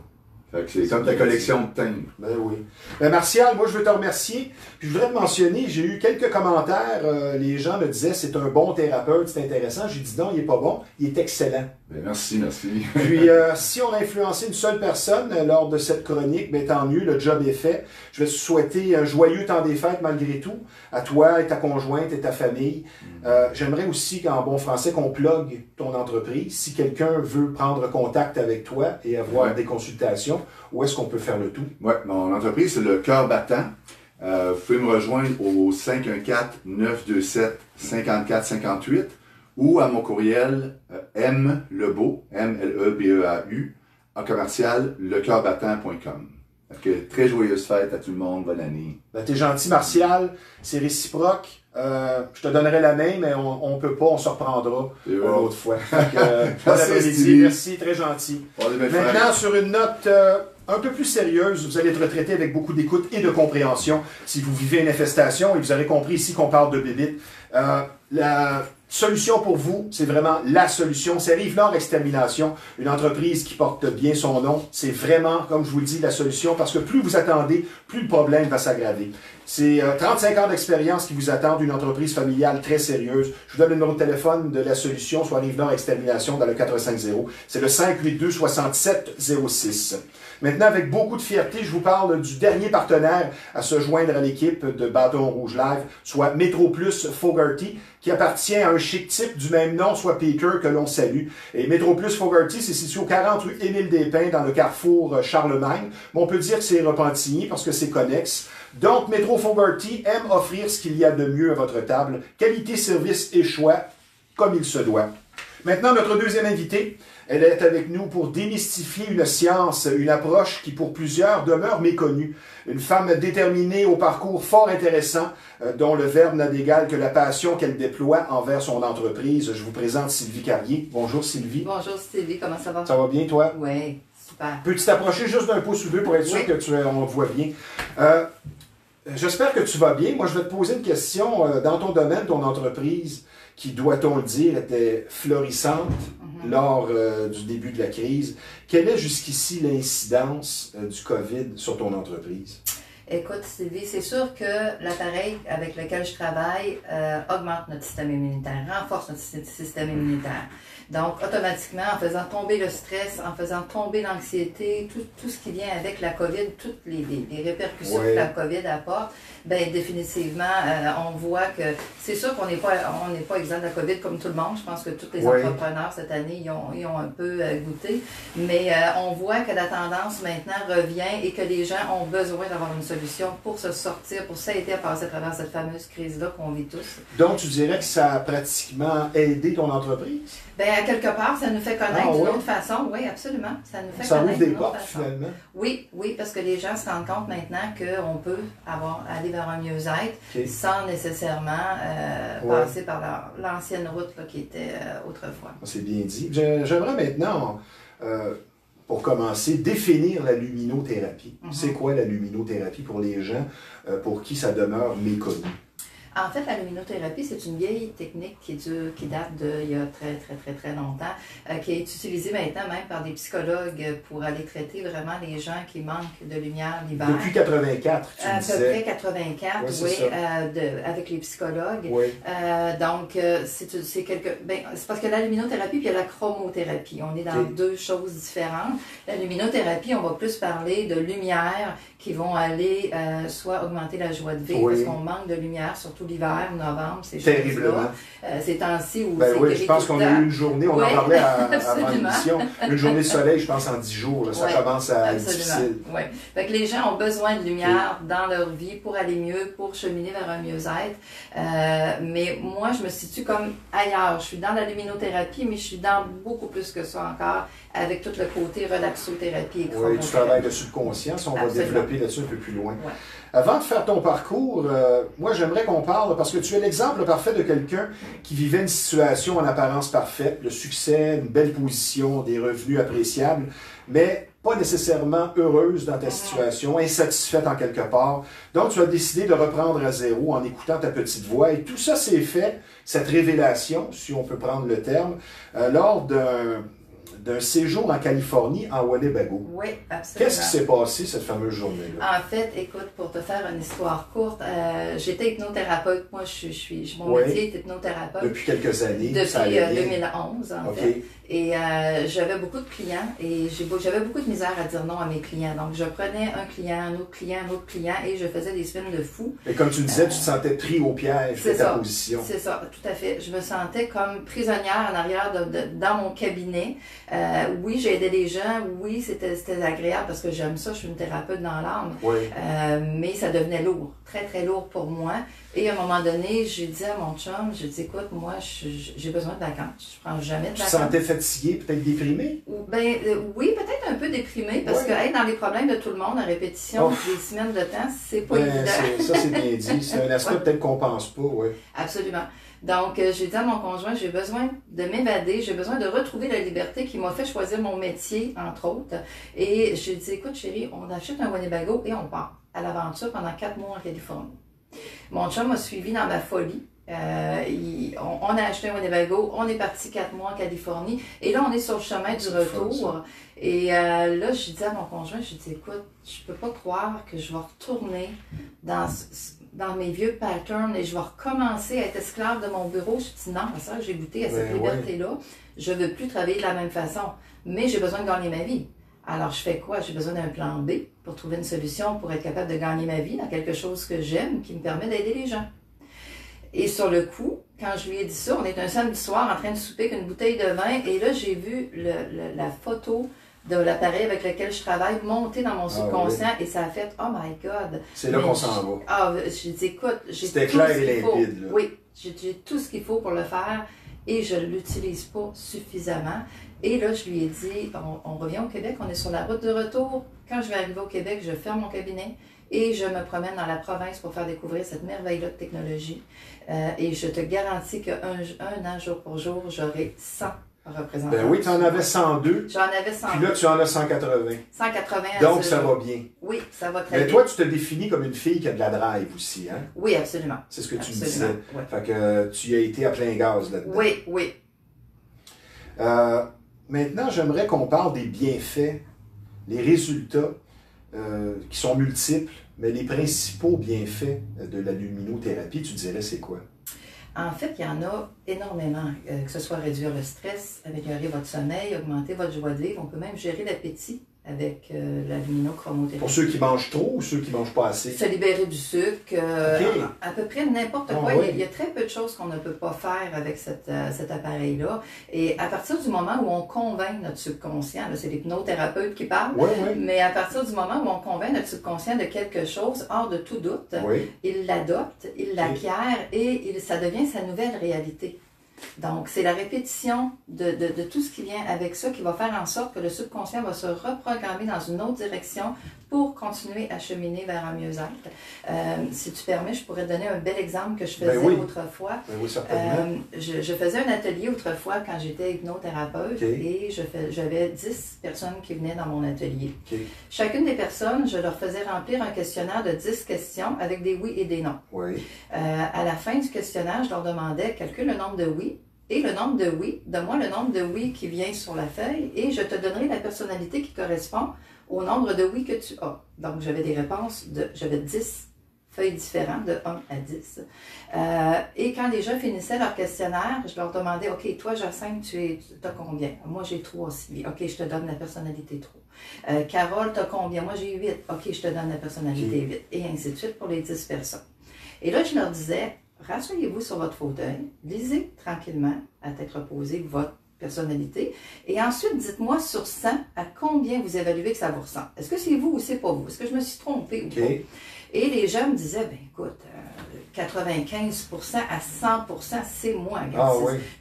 Fait que c'est comme ta collection de timbres. Ben oui. Ben Martial, moi je veux te remercier. Puis je voudrais te mentionner, j'ai eu quelques commentaires. Les gens me disaient c'est un bon thérapeute, c'est intéressant. J'ai dit non, il est pas bon, il est excellent. Ben merci. Puis si on a influencé une seule personne lors de cette chronique, ben tant mieux, le job est fait. Je vais te souhaiter un joyeux temps des fêtes malgré tout, à toi et ta conjointe et ta famille. J'aimerais aussi qu'en bon français qu'on plug ton entreprise. Si quelqu'un veut prendre contact avec toi et avoir des consultations, où est-ce qu'on peut faire le tout? Oui, mon entreprise, c'est le Cœur Battant. Vous pouvez me rejoindre au 514-927-5458 ou à mon courriel mlebeau, M-L-E-B-E-A-U, en commercial, lecoeurbattant.com. Très joyeuse fête à tout le monde, bonne année. Ben, t'es gentil, Martial, c'est réciproque. Je te donnerai la main, mais on peut pas, on se reprendra une autre fois. Bon après-midi, merci, très gentil. Maintenant, sur une note un peu plus sérieuse, vous allez être retraité avec beaucoup d'écoute et de compréhension si vous vivez une infestation, et vous aurez compris ici qu'on parle de bébite. La solution pour vous, c'est vraiment la solution. C'est Rive-Nord Extermination, une entreprise qui porte bien son nom. C'est vraiment, comme je vous le dis, la solution, parce que plus vous attendez, plus le problème va s'aggraver. C'est 35 ans d'expérience qui vous attendent, une entreprise familiale très sérieuse. Je vous donne le numéro de téléphone de la solution, soit Rive-Nord Extermination dans le 450. C'est le 582-6706. Maintenant, avec beaucoup de fierté, je vous parle du dernier partenaire à se joindre à l'équipe de Bâton Rouge Live, soit Métro Plus Fogarty, qui appartient à un chic type du même nom, soit Peter, que l'on salue. Et Métro Plus Fogarty, c'est situé au 40 rue Émile Despins, dans le carrefour Charlemagne. Mais on peut dire que c'est Repentigny, parce que c'est connexe. Donc, Métro Fogarty aime offrir ce qu'il y a de mieux à votre table. Qualité, service et choix, comme il se doit. Maintenant, notre deuxième invitée, elle est avec nous pour démystifier une science, une approche qui pour plusieurs demeure méconnue. Une femme déterminée au parcours fort intéressant, dont le verbe n'a d'égal que la passion qu'elle déploie envers son entreprise. Je vous présente Sylvie Carrier. Bonjour Sylvie. Bonjour Sylvie, comment ça va? Ça va bien toi? Oui, super. Peux-tu t'approcher juste d'un pouce ou deux pour être sûr que on te voit bien? J'espère que tu vas bien. Moi, je vais te poser une question. Dans ton domaine, ton entreprise, qui, doit-on le dire, était florissante lors du début de la crise. Quelle est jusqu'ici l'incidence du COVID sur ton entreprise? Écoute, Sylvie, c'est sûr que l'appareil avec lequel je travaille augmente notre système immunitaire, renforce notre système immunitaire. Donc, automatiquement, en faisant tomber le stress, en faisant tomber l'anxiété, tout ce qui vient avec la COVID, toutes les répercussions que la COVID apporte, bien, définitivement, on voit que c'est sûr qu'on n'est pas exempt de la COVID comme tout le monde. Je pense que tous les entrepreneurs cette année y ont un peu goûté. Mais on voit que la tendance maintenant revient et que les gens ont besoin d'avoir une solution pour se sortir, pour s'aider à passer à travers cette fameuse crise-là qu'on vit tous. Donc, tu dirais que ça a pratiquement aidé ton entreprise? Bien, à quelque part, ça nous fait connaître d'une autre façon. Oui, absolument. Ça nous fait connaître d'une autre façon. Finalement. Oui, parce que les gens se rendent compte maintenant qu'on peut aller vers un mieux-être sans nécessairement passer par l'ancienne route là, qui était autrefois. C'est bien dit. J'aimerais maintenant, pour commencer, définir la luminothérapie. C'est quoi la luminothérapie pour les gens pour qui ça demeure méconnu? En fait, la luminothérapie, c'est une vieille technique qui date d'il y a très longtemps, qui est utilisée maintenant même par des psychologues pour aller traiter vraiment les gens qui manquent de lumière l'hiver. Depuis 84, tu me disais. À peu près 84, avec les psychologues. Oui. Donc, c'est parce que la luminothérapie puis il y a la chromothérapie. On est dans deux choses différentes. La luminothérapie, on va plus parler de lumière qui vont aller soit augmenter la joie de vivre, parce qu'on manque de lumière, surtout l'hiver, novembre, ces choses-là. Ces temps-ci où c'est je pense qu'on a eu une journée, on en parlait avant l'émission, une journée de soleil, je pense, en 10 jours. Là, ça commence à être difficile. Oui. Fait que les gens ont besoin de lumière dans leur vie pour aller mieux, pour cheminer vers un mieux-être. Mais moi, je me situe comme ailleurs. Je suis dans la luminothérapie, mais je suis dans beaucoup plus que ça encore, avec tout le côté relaxothérapie et chromothérapie. Oui, tu travailles le subconscient, on va développer là-dessus un peu plus loin. Ouais. Avant de faire ton parcours, moi j'aimerais qu'on parle, parce que tu es l'exemple parfait de quelqu'un qui vivait une situation en apparence parfaite, le succès, une belle position, des revenus appréciables, mais pas nécessairement heureuse dans ta situation, insatisfaite en quelque part. Donc tu as décidé de reprendre à zéro en écoutant ta petite voix, et tout ça s'est fait, cette révélation, si on peut prendre le terme, lors d'un séjour en Californie, en Winnebago. Oui, absolument. Qu'est-ce qui s'est passé cette fameuse journée-là? En fait, écoute, pour te faire une histoire courte, j'étais hypnothérapeute. Moi, mon Oui. métier est hypnothérapeute. Depuis quelques années, Depuis ça allait bien. 2011, en OK. fait. Et j'avais beaucoup de clients et j'avais beaucoup de misère à dire non à mes clients. Donc, je prenais un client, un autre client, un autre client et je faisais des semaines de fou. Et comme tu disais, tu te sentais pris au piège de ta position. C'est ça, tout à fait. Je me sentais comme prisonnière en arrière dans mon cabinet. Oui, j'ai aidé les gens. Oui, c'était agréable parce que j'aime ça. Je suis une thérapeute dans l'âme. Oui. Mais ça devenait lourd, très, très lourd pour moi. Et à un moment donné, j'ai dit à mon chum, j'ai dit, écoute, moi, j'ai besoin de vacances. Je prends jamais de Tu vacances. te sentais fatigué, peut-être déprimé? Oui, peut-être un peu déprimé parce que être dans les problèmes de tout le monde, en répétition, des semaines de temps, c'est pas évident. Ça, c'est bien dit. C'est un aspect peut-être qu'on pense pas, oui. Absolument. Donc, j'ai dit à mon conjoint, j'ai besoin de m'évader, j'ai besoin de retrouver la liberté qui m'a fait choisir mon métier, entre autres. Et j'ai dit, écoute chérie, on achète un Winnebago et on part à l'aventure pendant 4 mois en Californie. Mon chum m'a suivi dans ma folie. On a acheté un Winnebago, on est parti 4 mois en Californie et là on est sur le chemin du retour. Et là je dis à mon conjoint, je dis écoute, je peux pas croire que je vais retourner dans mes vieux patterns et je vais recommencer à être esclave de mon bureau. Je dis non, ça j'ai goûté à cette liberté-là, je veux plus travailler de la même façon, mais j'ai besoin de gagner ma vie. Alors, je fais quoi? J'ai besoin d'un plan B pour trouver une solution pour être capable de gagner ma vie dans quelque chose que j'aime, qui me permet d'aider les gens. Et sur le coup, quand je lui ai dit ça, on est un samedi soir en train de souper avec une bouteille de vin, et là, j'ai vu la photo de l'appareil avec lequel je travaille monter dans mon subconscient, et ça a fait « Oh my God! » C'est là qu'on s'en va. J'ai dit « Écoute, j'ai tout clair ce et qu'il faut. limpide, là. Oui, j'ai tout ce qu'il faut pour le faire, et je ne l'utilise pas suffisamment. » Et là, je lui ai dit, on revient au Québec, on est sur la route de retour. Quand je vais arriver au Québec, je ferme mon cabinet et je me promène dans la province pour faire découvrir cette merveille-là de technologie. Et je te garantis qu'un an, jour pour jour, j'aurai 100 représentants. Ben oui, tu en avais 102. J'en avais 100. Puis là, tu en as 180. 180. Donc, ça va bien. Oui, ça va très Mais bien. toi, tu te définis comme une fille qui a de la drive aussi, hein? Oui, absolument. C'est ce que tu me Absolument, disais. ouais. Fait que tu y as été à plein gaz là-dedans. Oui, oui. Maintenant, j'aimerais qu'on parle des bienfaits, les résultats qui sont multiples, mais les principaux bienfaits de la luminothérapie, tu dirais c'est quoi? En fait, il y en a énormément, que ce soit réduire le stress, améliorer votre sommeil, augmenter votre joie de vivre. On peut même gérer l'appétit avec la luminochromothérapie. Pour ceux qui mangent trop ou ceux qui mangent pas assez? Se libérer du sucre, à peu près n'importe quoi. Oui. Il y a très peu de choses qu'on ne peut pas faire avec cet appareil-là. Et à partir du moment où on convainc notre subconscient, c'est l'hypnothérapeute qui parle, mais à partir du moment où on convainc notre subconscient de quelque chose, hors de tout doute, il l'adopte, il l'acquiert et ça devient sa nouvelle réalité. Donc, c'est la répétition de tout ce qui vient avec ça qui va faire en sorte que le subconscient va se reprogrammer dans une autre direction pour continuer à cheminer vers un mieux-être. Si tu permets, je pourrais te donner un bel exemple que je faisais autrefois. Ben oui, certainement. Je faisais un atelier autrefois quand j'étais hypnothérapeute et j'avais 10 personnes qui venaient dans mon atelier. Chacune des personnes, je leur faisais remplir un questionnaire de 10 questions avec des oui et des non. À la fin du questionnaire, je leur demandais, calcule le nombre de oui et le nombre de oui. Donne-moi le nombre de oui qui vient sur la feuille et je te donnerai la personnalité qui correspond au nombre de oui que tu as. Donc, j'avais des réponses, j'avais 10 feuilles différentes, de 1 à 10. Et quand les gens finissaient leur questionnaire, je leur demandais, OK, toi, Jacinthe, tu as combien? Moi, j'ai 3 aussi. OK, je te donne la personnalité 3. Carole, tu as combien? Moi, j'ai 8. OK, je te donne la personnalité 8. Et ainsi de suite pour les 10 personnes. Et là, je leur disais, rasseyez-vous sur votre fauteuil, lisez tranquillement, à tête reposée, votre personnalité. Et ensuite, dites-moi sur 100 à combien vous évaluez que ça vous ressemble. Est-ce que c'est vous ou c'est pas vous? Est-ce que je me suis trompée ou pas? Et les gens me disaient, ben écoute, 95% à 100%, c'est moi.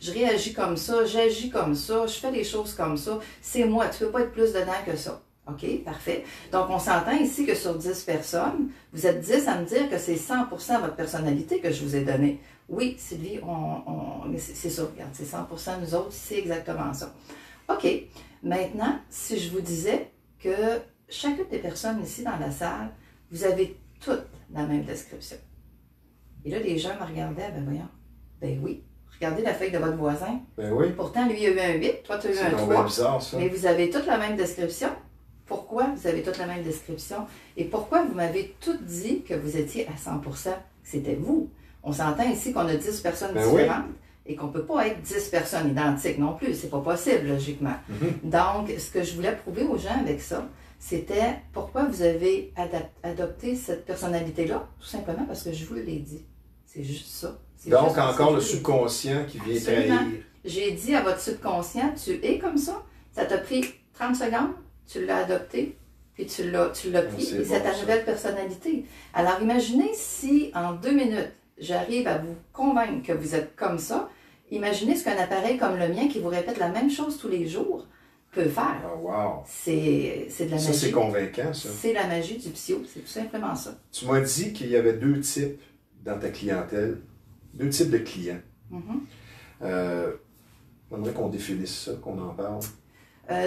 Je réagis comme ça, j'agis comme ça, je fais les choses comme ça. C'est moi, tu peux pas être plus dedans que ça. OK, parfait. Donc, on s'entend ici que sur 10 personnes, vous êtes 10 à me dire que c'est 100% votre personnalité que je vous ai donnée. Oui, Sylvie, c'est ça, regarde, c'est 100% nous autres, c'est exactement ça. OK, maintenant, si je vous disais que chacune des personnes ici dans la salle, vous avez toutes la même description. Et là, les gens me regardaient, ben voyons, ben oui, regardez la feuille de votre voisin. Ben oui. Pourtant, lui, il a eu un 8, toi, tu as eu un 3. C'est bien bizarre, ça. Mais vous avez toutes la même description. Pourquoi vous avez toutes la même description? Et pourquoi vous m'avez toutes dit que vous étiez à 100%, que c'était vous? On s'entend ici qu'on a 10 personnes différentes et qu'on ne peut pas être 10 personnes identiques non plus. C'est pas possible, logiquement. Donc, ce que je voulais prouver aux gens avec ça, c'était pourquoi vous avez adopté cette personnalité-là? Tout simplement parce que je vous l'ai dit. C'est juste ça. Donc, encore le subconscient qui vient trahir. J'ai dit à votre subconscient, tu es comme ça. Ça t'a pris 30 secondes, tu l'as adopté, puis tu l'as pris, et c'est ta nouvelle personnalité. Alors, imaginez si, en 2 minutes, j'arrive à vous convaincre que vous êtes comme ça. Imaginez ce qu'un appareil comme le mien, qui vous répète la même chose tous les jours, peut faire. Oh, wow. C'est de la magie. Ça, c'est convaincant, ça. C'est la magie du psycho, c'est tout simplement ça. Tu m'as dit qu'il y avait 2 types dans ta clientèle, 2 types de clients. J'aimerais qu'on définisse ça, qu'on en parle.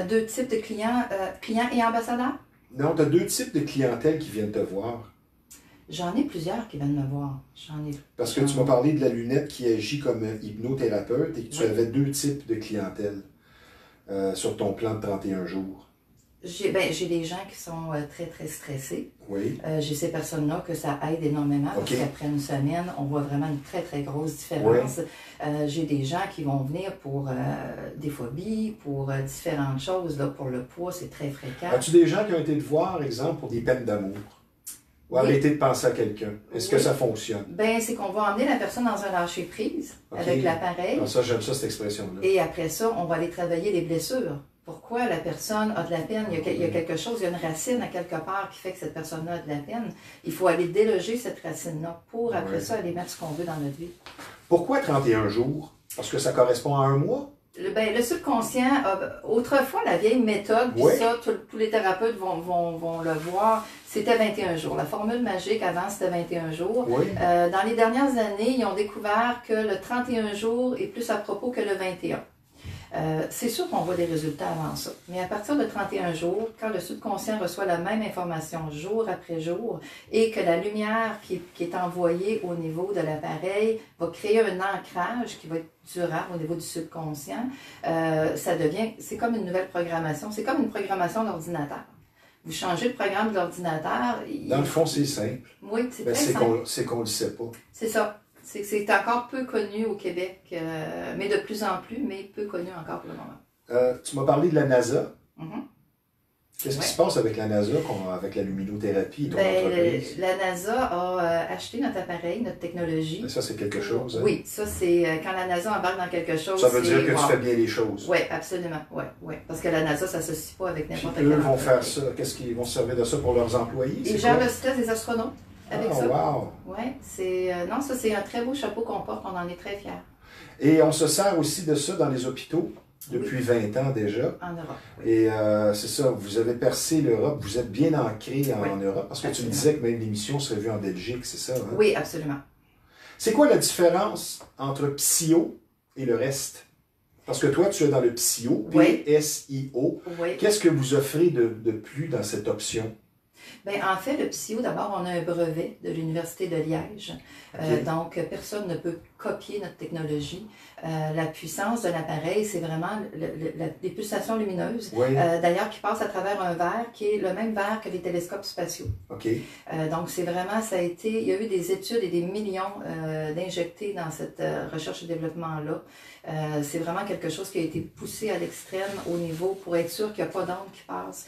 2 types de clients, clients et ambassadeurs? Non, tu as 2 types de clientèle qui viennent te voir. J'en ai plusieurs qui viennent me voir. Parce que tu m'as parlé de la lunette qui agit comme hypnothérapeute et que tu avais 2 types de clientèle sur ton plan de 31 jours. J'ai des gens qui sont très, très stressés. Oui. J'ai ces personnes-là que ça aide énormément parce qu'après une semaine, on voit vraiment une très, très grosse différence. Oui. J'ai des gens qui vont venir pour des phobies, pour différentes choses. Là, pour le poids, c'est très fréquent. As-tu des gens qui ont été te voir, exemple, pour des peines d'amour? Ou arrêter de penser à quelqu'un? Est-ce que ça fonctionne? Ben, c'est qu'on va emmener la personne dans un lâcher-prise avec l'appareil. Ça, j'aime ça, cette expression-là. Et après ça, on va aller travailler les blessures. Pourquoi la personne a de la peine? Il y a quelque chose, il y a une racine à quelque part qui fait que cette personne-là a de la peine. Il faut aller déloger cette racine-là pour, après ça, aller mettre ce qu'on veut dans notre vie. Pourquoi 31 jours? Parce que ça correspond à 1 mois? Le subconscient, autrefois, la vieille méthode, puis ça, tous les thérapeutes vont le voir, c'était 21 jours. La formule magique avant, c'était 21 jours. Oui. Dans les dernières années, ils ont découvert que le 31 jours est plus à propos que le 21. C'est sûr qu'on voit des résultats avant ça, mais à partir de 31 jours, quand le subconscient reçoit la même information jour après jour et que la lumière qui est envoyée au niveau de l'appareil va créer un ancrage qui va être durable au niveau du subconscient, c'est comme une nouvelle programmation, c'est comme une programmation d'ordinateur. Vous changez le programme de l'ordinateur. Dans le fond, c'est simple. Oui, c'est très simple. C'est qu'on ne le sait pas. C'est ça. C'est encore peu connu au Québec, mais de plus en plus, mais peu connu encore pour le moment. Tu m'as parlé de la NASA. Qu'est-ce qui se passe avec la NASA, avec la luminothérapie et ton entreprise? La NASA a acheté notre appareil, notre technologie. Mais ça, c'est quelque chose. Hein? Oui, ça, c'est quand la NASA embarque dans quelque chose. Ça veut dire que tu fais bien les choses. Oui, absolument. Oui. Parce que la NASA ne s'associe pas avec n'importe quel. Eux vont faire ça. Qu'est-ce qu'ils vont se servir de ça pour leurs employés? Ils gèrent le stress des astronautes. Avec ça. Wow! Oui, c'est un très beau chapeau qu'on porte, on en est très fiers. Et on se sert aussi de ça dans les hôpitaux depuis 20 ans déjà. En Europe. Oui. Et c'est ça, vous avez percé l'Europe, vous êtes bien ancré en Europe, parce que tu me disais que même l'émission serait vue en Belgique, c'est ça? Hein? Oui, absolument. C'est quoi la différence entre psyo et le reste? Parce que toi, tu es dans le psyo, P-S-I-O. Oui. Qu'est-ce que vous offrez de plus dans cette option? Bien, en fait, le psyo, d'abord, on a un brevet de l'Université de Liège. Donc, personne ne peut copier notre technologie. La puissance de l'appareil, c'est vraiment les pulsations lumineuses, d'ailleurs, qui passent à travers un verre qui est le même verre que les télescopes spatiaux. Donc, c'est vraiment, il y a eu des études et des millions d'injectés dans cette recherche et développement-là. C'est vraiment quelque chose qui a été poussé à l'extrême au niveau pour être sûr qu'il n'y a pas d'onde qui passe,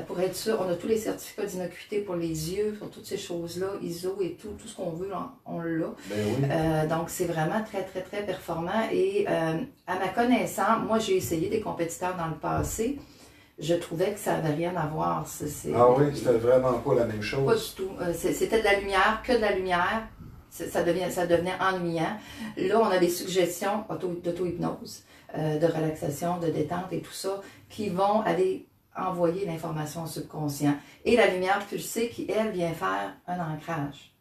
pour être sûr, on a tous les certificats d'innocuité pour les yeux, pour toutes ces choses-là, ISO et tout ce qu'on veut, on l'a. Donc, c'est vraiment très, très, très performant et à ma connaissance, moi j'ai essayé des compétiteurs dans le passé, je trouvais que ça n'avait rien à voir. Ah oui, c'était vraiment pas la même chose. Pas du tout. C'était de la lumière, que de la lumière. Ça devenait ennuyant. Là, on a des suggestions d'auto-hypnose, de relaxation, de détente et tout ça, qui vont aller envoyer l'information au subconscient. Et la lumière pulsée qui, elle, vient faire un ancrage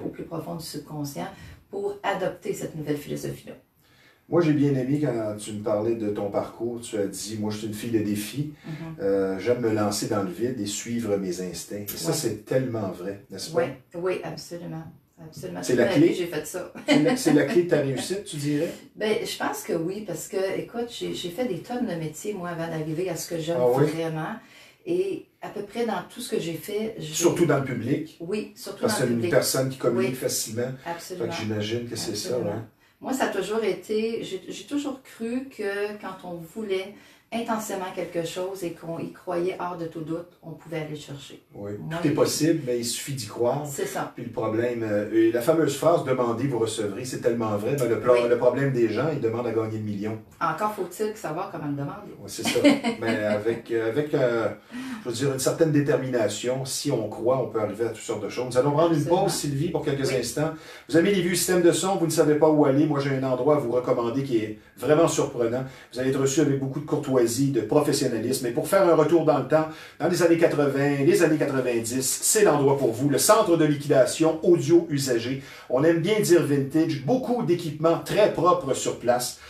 au plus profond du subconscient pour adopter cette nouvelle philosophie-là. Moi, j'ai bien aimé quand tu me parlais de ton parcours. Tu as dit, moi, je suis une fille de défi. J'aime me lancer dans le vide et suivre mes instincts. Et ça, c'est tellement vrai, n'est-ce pas? Oui, absolument. Absolument. C'est la clé. J'ai fait ça. C'est la clé de ta réussite, tu dirais? Ben, je pense que oui, parce que, écoute, j'ai fait des tonnes de métiers, moi, avant d'arriver à ce que j'aime vraiment. Et à peu près dans tout ce que j'ai fait... Surtout dans le public? Oui, surtout parce dans le public. Parce que c'est une personne qui communique facilement. Absolument. J'imagine que c'est ça. Hein? Moi, ça a toujours été... J'ai toujours cru que quand on voulait intensément quelque chose et qu'on y croyait hors de tout doute, on pouvait aller chercher. Oui, tout est possible, mais il suffit d'y croire. C'est ça. Puis le problème, la fameuse phrase « demandez, vous recevrez », c'est tellement vrai. Ben, le problème des gens, ils demandent à gagner le million. Encore faut-il savoir comment le demander. Oui, c'est ça. Mais avec je veux dire, une certaine détermination, si on croit, on peut arriver à toutes sortes de choses. Nous allons prendre une pause, Sylvie, pour quelques instants. Vous aimez les vieux systèmes de son, vous ne savez pas où aller. Moi, j'ai un endroit à vous recommander qui est vraiment surprenant. Vous allez être reçu avec beaucoup de courtoisie, de professionnalisme. Et pour faire un retour dans le temps, dans les années 80, les années 90, c'est l'endroit pour vous. Le centre de liquidation audio usagé. On aime bien dire vintage. Beaucoup d'équipements très propres sur place.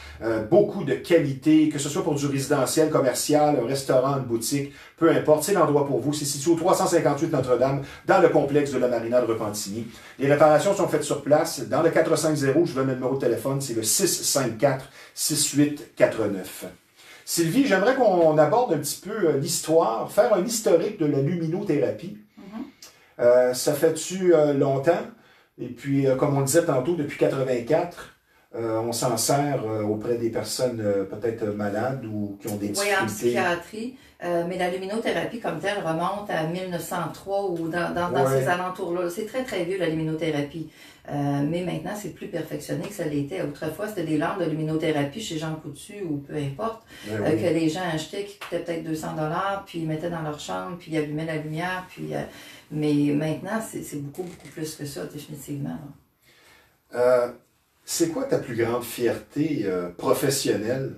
Beaucoup de qualité, que ce soit pour du résidentiel, commercial, un restaurant, une boutique, peu importe, c'est l'endroit pour vous. C'est situé au 358 Notre-Dame, dans le complexe de la Marina de Repentigny. Les réparations sont faites sur place. Dans le 450, je donne le numéro de téléphone, c'est le 654-6849. Sylvie, j'aimerais qu'on aborde un petit peu l'histoire, faire un historique de la luminothérapie. Ça fait-tu longtemps? Et puis, comme on le disait tantôt, depuis 84, on s'en sert auprès des personnes peut-être malades ou qui ont des difficultés. Oui, en psychiatrie, mais la luminothérapie comme telle remonte à 1903 ou dans ces alentours-là. C'est très, très vieux, la luminothérapie. Mais maintenant, c'est plus perfectionné que ça l'était. Autrefois, c'était des lampes de luminothérapie chez Jean Coutu ou peu importe, que les gens achetaient qui coûtaient peut-être 200 $, puis ils mettaient dans leur chambre, puis ils allumaient la lumière. Puis, mais maintenant, c'est beaucoup, beaucoup plus que ça, définitivement. C'est quoi ta plus grande fierté professionnelle,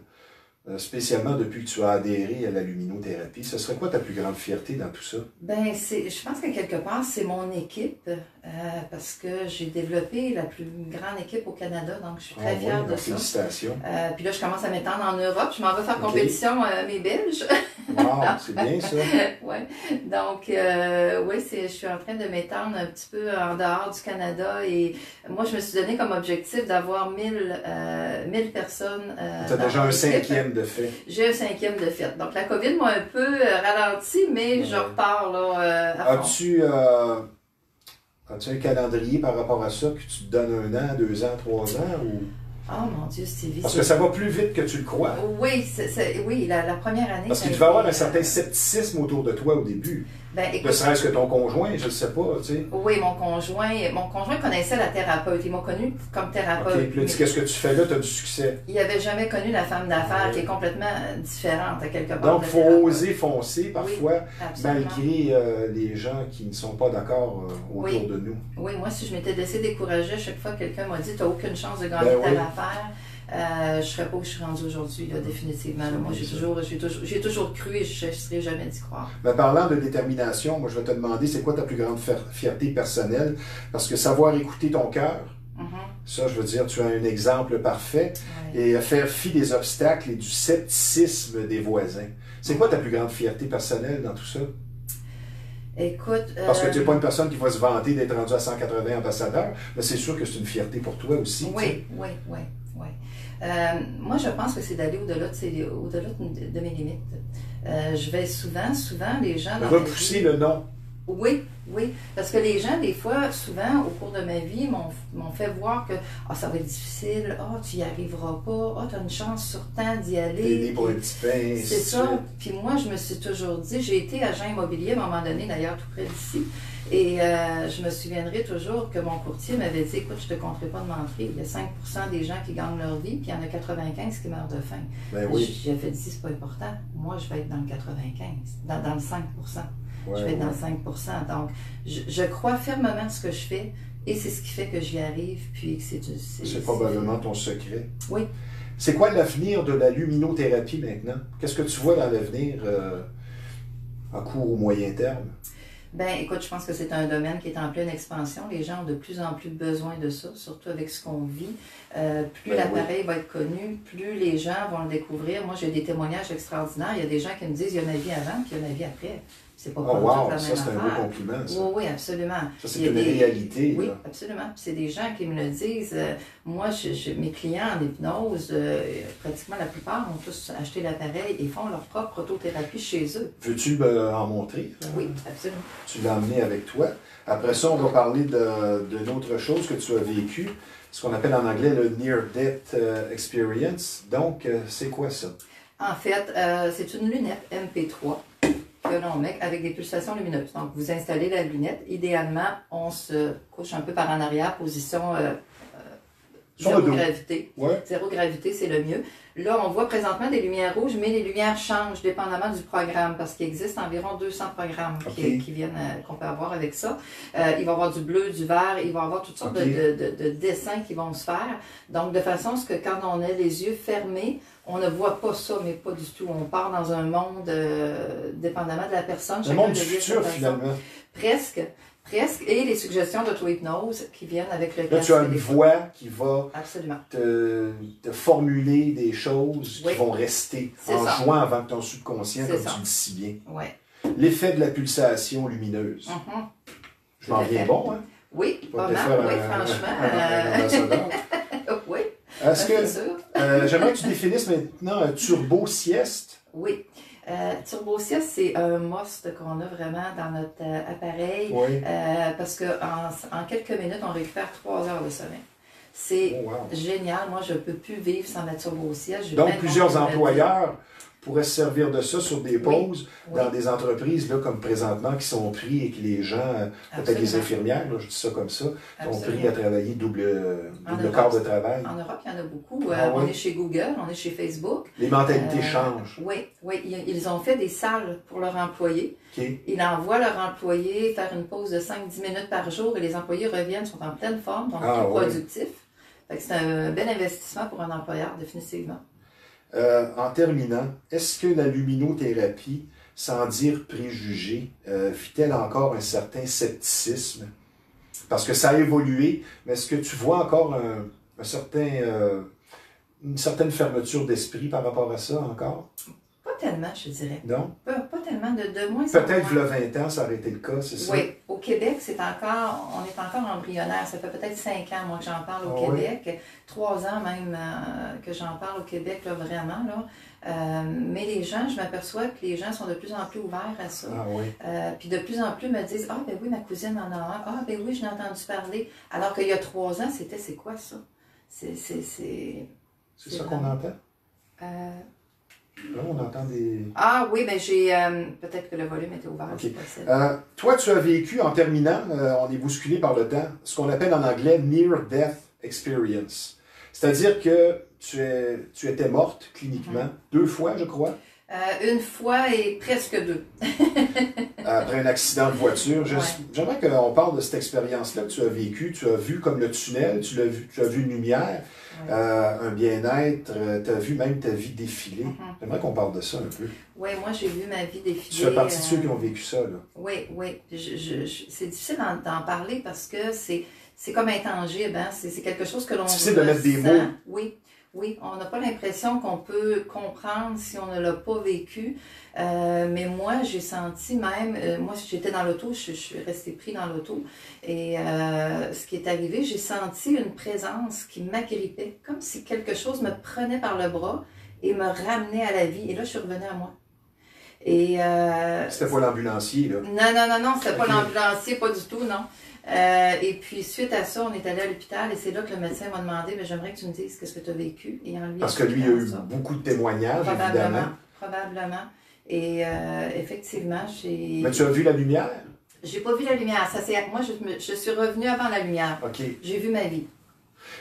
spécialement depuis que tu as adhéré à la luminothérapie? Ce serait quoi ta plus grande fierté dans tout ça? Ben, je pense que quelque part, c'est mon équipe, parce que j'ai développé la plus grande équipe au Canada, donc je suis très fière de ça. Félicitations. Puis là, je commence à m'étendre en Europe. Je m'en vais faire compétition mes Belges. Wow, c'est bien ça. Oui. Donc, je suis en train de m'étendre un petit peu en dehors du Canada et moi, je me suis donné comme objectif d'avoir 1000 personnes. Tu as déjà un 5e de fait. J'ai un 5e de fait. Donc, la COVID m'a un peu ralenti, mais je repars là, à fond. As-tu un calendrier par rapport à ça, que tu te donnes 1 an, 2 ans, 3 ans? Ou... Oh mon Dieu, Sylvie. Parce que ça va plus vite que tu le crois. Oui, oui, la première année. Parce qu'il devait y avoir un certain scepticisme autour de toi au début. Ben, écoute, ne serait-ce que ton conjoint, je ne sais pas, tu sais. Oui, mon conjoint connaissait la thérapeute. Il m'a connue comme thérapeute. OK, puis là, qu'est-ce que tu fais là? Tu as du succès. Il n'avait jamais connu la femme d'affaires qui est complètement différente à quelque part. Donc, il faut oser foncer parfois, malgré les gens qui ne sont pas d'accord autour de nous. Oui, moi, si je m'étais laissé décourager, à chaque fois que quelqu'un m'a dit « tu n'as aucune chance de gagner telle affaire », je ne serais pas où je suis rendue aujourd'hui, définitivement. Là. Moi, j'ai toujours cru et je ne cesserai jamais d'y croire. Mais parlant de détermination, moi, je vais te demander, c'est quoi ta plus grande fierté personnelle? Parce que savoir écouter ton cœur, ça, je veux dire, tu as un exemple parfait. Et faire fi des obstacles et du scepticisme des voisins. C'est quoi ta plus grande fierté personnelle dans tout ça? Écoute, parce que tu n'es pas une personne qui va se vanter d'être rendue à 180 ambassadeurs, mais c'est sûr que c'est une fierté pour toi aussi. Oui. Moi, je pense que c'est d'aller au-delà de mes limites. Je vais souvent, les gens... Repousser le non. Oui, parce que les gens, des fois, souvent, au cours de ma vie, m'ont fait voir que ça va être difficile, tu n'y arriveras pas, tu as une chance sur temps d'y aller. T'aider pour un petit pain. C'est ça. Puis moi, je me suis toujours dit, j'ai été agent immobilier à un moment donné, d'ailleurs, tout près d'ici, et je me souviendrai toujours que mon courtier m'avait dit, écoute, je ne te compterai pas de mentir, il y a 5% des gens qui gagnent leur vie, puis il y en a 95 qui meurent de faim. Ben oui. J'ai fait dit, c'est pas important, moi, je vais être dans le 95, dans le 5%. Je vais être dans 5%. Donc, je crois fermement ce que je fais et c'est ce qui fait que j'y arrive. Puis c'est probablement ton secret. Oui. C'est quoi l'avenir de la luminothérapie maintenant? Qu'est-ce que tu vois dans l'avenir à court ou moyen terme? Ben, écoute, je pense que c'est un domaine qui est en pleine expansion. Les gens ont de plus en plus besoin de ça, surtout avec ce qu'on vit. Plus l'appareil va être connu, plus les gens vont le découvrir. Moi, j'ai des témoignages extraordinaires. Il y a des gens qui me disent, il y a ma vie avant, puis il y a ma vie après. C'est pas Oh wow, la même ça c'est un beau affaire. compliment, ça. Oui, oui, absolument. Ça, c'est une réalité. Oui, là. absolument. Puis c'est des gens qui me le disent. Moi, mes clients en hypnose, pratiquement la plupart ont tous acheté l'appareil et font leur propre autothérapie chez eux. Veux-tu en montrer? Oui, absolument. Tu l'as emmené avec toi. Après ça, on va parler d'une autre chose que tu as vécu, ce qu'on appelle en anglais le Near-Death Experience. Donc, c'est quoi ça? En fait, c'est une lunette MP3 que l'on met avec des pulsations lumineuses. Donc, vous installez la lunette. Idéalement, on se couche un peu par en arrière, position zéro gravité. Ouais. Zéro gravité, c'est le mieux. Là, on voit présentement des lumières rouges, mais les lumières changent dépendamment du programme, parce qu'il existe environ 200 programmes qui viennent, qu'on peut avoir avec ça. Il va y avoir du bleu, du vert, il va y avoir toutes sortes de dessins qui vont se faire. Donc, de façon à ce que quand on a les yeux fermés, on ne voit pas ça, mais pas du tout. On part dans un monde dépendamment de la personne. Un monde du futur, finalement. Presque. Presque. Et les suggestions d'auto-hypnose qui viennent avec le casque. Là, tu as une voix qui va absolument te formuler des choses qui vont rester en jouant avec ton subconscient, comme tu le dis si bien. Ouais. L'effet de la pulsation lumineuse. Je m'en viens bon, hein? Oui, pas mal. Oui, franchement. Oui. Est-ce que j'aimerais que tu définisses maintenant un turbo-sieste? Oui. Turbo-sieste, c'est un must qu'on a vraiment dans notre appareil parce qu'en quelques minutes, on récupère 3 heures de sommeil. C'est génial. Moi, je ne peux plus vivre sans ma turbo-sieste. Donc, plusieurs employeurs pourraient se servir de ça sur des pauses dans des entreprises là, comme présentement qui sont pris et que les gens, peut-être les infirmières, là, je dis ça comme ça, sont pris à travailler double quart de travail. En Europe, il y en a beaucoup. On est chez Google, on est chez Facebook. Les mentalités changent. Oui, ils ont fait des salles pour leurs employés. Ils envoient leurs employés faire une pause de 5-10 minutes par jour et les employés reviennent, sont en pleine forme, donc plus productifs. C'est un bel investissement pour un employeur, définitivement. En terminant, est-ce que la luminothérapie, sans dire préjugé, fit-elle encore un certain scepticisme? Parce que ça a évolué, mais est-ce que tu vois encore une certaine fermeture d'esprit par rapport à ça encore? Pas tellement, je dirais. Non? Pas tellement, de moins en moins. Peut-être le 20 ans, ça aurait été le cas, c'est ça? Oui. Au Québec, on est encore embryonnaire. Ça fait peut-être 5 ans, moi, que j'en parle au Québec. 3 ans même que j'en parle au Québec, là, vraiment. Là. Mais les gens, je m'aperçois que les gens sont de plus en plus ouverts à ça. Puis de plus en plus me disent « Ah, ben oui, ma cousine en a un. Ah, ben oui, je l'ai entendu parler. » Alors qu'il y a 3 ans, c'est quoi ça? C'est ça qu'on entend? Là, on entend des... Ah oui, ben j'ai... peut-être que le volume était ouvert, c'est possible. Toi, tu as vécu, en terminant, on est bousculé par le temps, ce qu'on appelle en anglais « Near-Death Experience ». C'est-à-dire que tu étais morte cliniquement 2 fois, je crois. 1 fois et presque 2. Après un accident de voiture. J'aimerais qu'on parle de cette expérience-là que tu as vécue. Tu as vu comme le tunnel, tu as vu une lumière, un bien-être, tu as vu même ta vie défiler. J'aimerais qu'on parle de ça un peu. Oui, moi j'ai vu ma vie défiler. Tu fais partie de ceux qui ont vécu ça, là. Oui. C'est difficile d'en parler parce que c'est comme intangible. Hein? C'est quelque chose que l'on ressent. C'est difficile de mettre des mots. Oui, on n'a pas l'impression qu'on peut comprendre si on ne l'a pas vécu. Mais moi, j'ai senti même, moi j'étais dans l'auto, je suis restée pris dans l'auto. Et ce qui est arrivé, j'ai senti une présence qui m'agrippait, comme si quelque chose me prenait par le bras et me ramenait à la vie. Et là, je suis revenue à moi. Et c'était pas l'ambulancier, là? Non, c'était pas l'ambulancier, pas du tout, non. Et puis, suite à ça, on est allé à l'hôpital et c'est là que le médecin m'a demandé, mais j'aimerais que tu me dises qu'est-ce que tu as vécu. Et parce que lui, il a eu beaucoup de témoignages, évidemment. Probablement. Et effectivement, j'ai... Mais tu as vu la lumière? J'ai pas vu la lumière. Moi, je suis revenue avant la lumière. J'ai vu ma vie.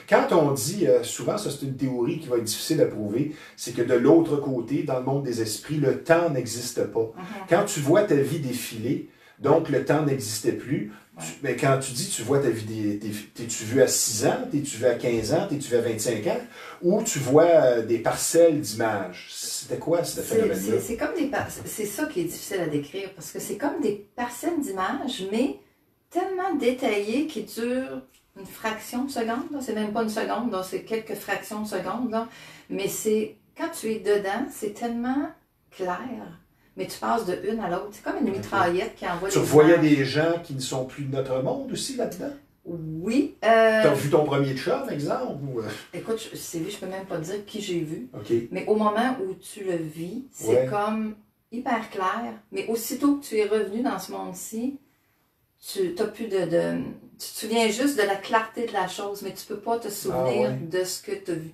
Quand on dit, souvent, ça c'est une théorie qui va être difficile à prouver, c'est que de l'autre côté, dans le monde des esprits, le temps n'existe pas. Quand tu vois ta vie défiler, Donc, le temps n'existait plus. Ouais. Mais quand tu dis, tu vois ta vie, t'es-tu vu à 6 ans, t'es-tu vu à 15 ans, t'es-tu vu à 25 ans, ou tu vois des parcelles d'images? C'était quoi, ce phénomène-là? C'est comme c'est ça qui est difficile à décrire, parce que c'est comme des parcelles d'images, mais tellement détaillées qui durent une fraction de seconde. C'est même pas une seconde, c'est quelques fractions de seconde. Là. Mais quand tu es dedans, c'est tellement clair. Mais tu passes de une à l'autre. C'est comme une mitraillette qui envoie des images. Tu voyais des gens qui ne sont plus de notre monde aussi là-dedans? Oui. T'as vu ton premier chum, exemple? Ou... Écoute, Sylvie, je peux même pas dire qui j'ai vu. Okay. Mais au moment où tu le vis, c'est comme hyper clair. Mais aussitôt que tu es revenu dans ce monde-ci, tu t'as plus tu te souviens juste de la clarté de la chose, mais tu peux pas te souvenir de ce que tu as vu.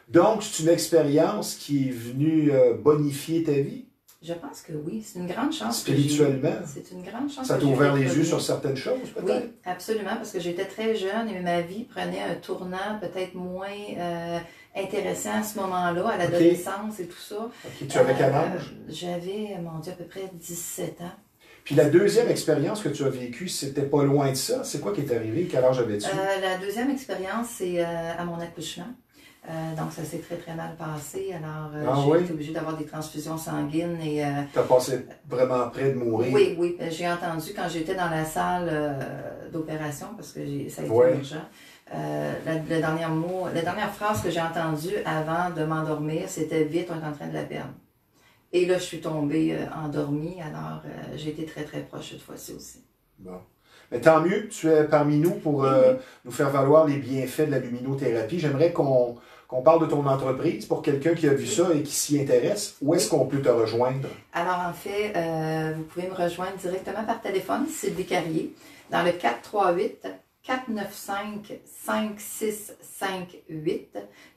Donc, c'est une expérience qui est venue bonifier ta vie? Je pense que oui, c'est une grande chance. Spirituellement? C'est une grande chance. Ça t'a ouvert les yeux sur certaines choses, peut-être? Oui, absolument, parce que j'étais très jeune et ma vie prenait un tournant peut-être moins intéressant à ce moment-là, à l'adolescence et tout ça. Okay. Tu avais quel âge? J'avais, mon Dieu, à peu près 17 ans. Puis la deuxième expérience que tu as vécue, c'était pas loin de ça. C'est quoi qui est arrivé? Quel âge avais-tu? La deuxième expérience, c'est à mon accouchement. Donc, ça s'est très, très mal passé. Alors, j'ai été obligée d'avoir des transfusions sanguines. Tu as passé vraiment près de mourir? Oui, oui. J'ai entendu quand j'étais dans la salle d'opération, parce que ça a été urgent, la dernière phrase que j'ai entendue avant de m'endormir, c'était « Vite, on est en train de la perdre ». Et là, je suis tombée endormie. Alors, j'ai été très, très proche cette fois-ci aussi. Bon. Mais tant mieux, tu es parmi nous pour nous faire valoir les bienfaits de la luminothérapie. J'aimerais qu'on parle de ton entreprise pour quelqu'un qui a vu ça et qui s'y intéresse. Où est-ce qu'on peut te rejoindre? Alors, en fait, vous pouvez me rejoindre directement par téléphone, Sylvie Carrier, dans le 438-495-5658.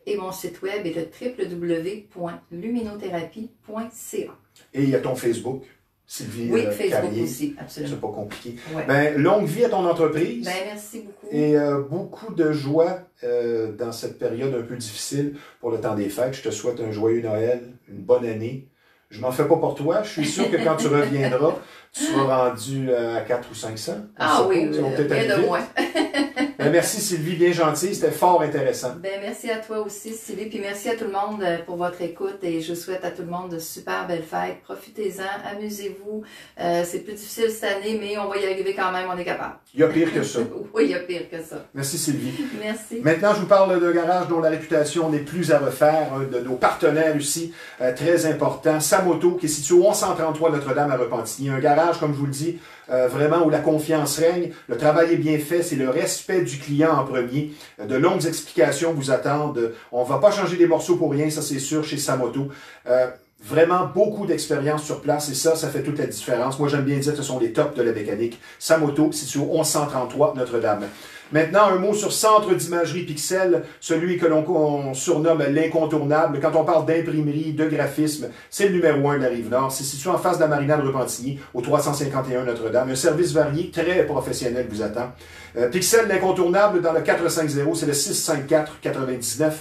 Et mon site web est le www.luminothérapie.ca. Et il y a ton Facebook? Sylvie Facebook Carrier. Aussi, absolument. C'est pas compliqué. Ouais. Ben, longue vie à ton entreprise. Ben, merci beaucoup. Et beaucoup de joie dans cette période un peu difficile pour le temps des fêtes. Je te souhaite un joyeux Noël, une bonne année. Je m'en fais pas pour toi. Je suis sûr que quand tu reviendras, tu seras rendu à 400 ou 500. Oui, bien de moins. Ben, merci Sylvie, bien gentille. C'était fort intéressant. Ben, merci à toi aussi Sylvie. Puis merci à tout le monde pour votre écoute. Et je souhaite à tout le monde de super belles fêtes. Profitez-en, amusez-vous. C'est plus difficile cette année, mais on va y arriver quand même. On est capable. Il y a pire que ça. Oui, il y a pire que ça. Merci Sylvie. Merci. Maintenant, je vous parle d'un garage dont la réputation n'est plus à refaire. Un de nos partenaires ici, très important. Samoto, qui est situé au 1133 Notre-Dame à Repentigny. Un garage, comme je vous le dis, vraiment où la confiance règne. Le travail est bien fait. C'est le respect du client en premier. De longues explications vous attendent. On ne va pas changer des morceaux pour rien, ça c'est sûr, chez Samoto. Vraiment beaucoup d'expérience sur place et ça fait toute la différence. Moi, j'aime bien dire que ce sont les tops de la mécanique. Samoto, situé au 1133 Notre-Dame. Maintenant, un mot sur Centre d'imagerie Pixel, celui que l'on surnomme l'incontournable. Quand on parle d'imprimerie, de graphisme, c'est le numéro 1 de la Rive-Nord. C'est situé en face de la marina de Repentigny, au 351 Notre-Dame. Un service varié, très professionnel vous attend. Pixel, l'incontournable, dans le 450, c'est le 654-99-44.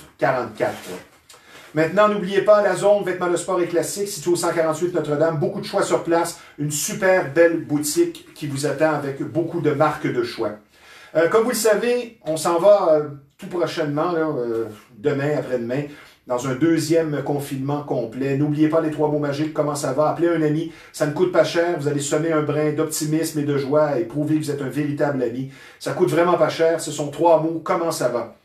Maintenant, n'oubliez pas la zone vêtements de sport et classiques, située au 148 Notre-Dame. Beaucoup de choix sur place. Une super belle boutique qui vous attend avec beaucoup de marques de choix. Comme vous le savez, on s'en va tout prochainement, demain, après-demain, dans un deuxième confinement complet. N'oubliez pas les 3 mots magiques, comment ça va. Appelez un ami, ça ne coûte pas cher. Vous allez semer un brin d'optimisme et de joie et prouver que vous êtes un véritable ami. Ça coûte vraiment pas cher. Ce sont 3 mots, comment ça va.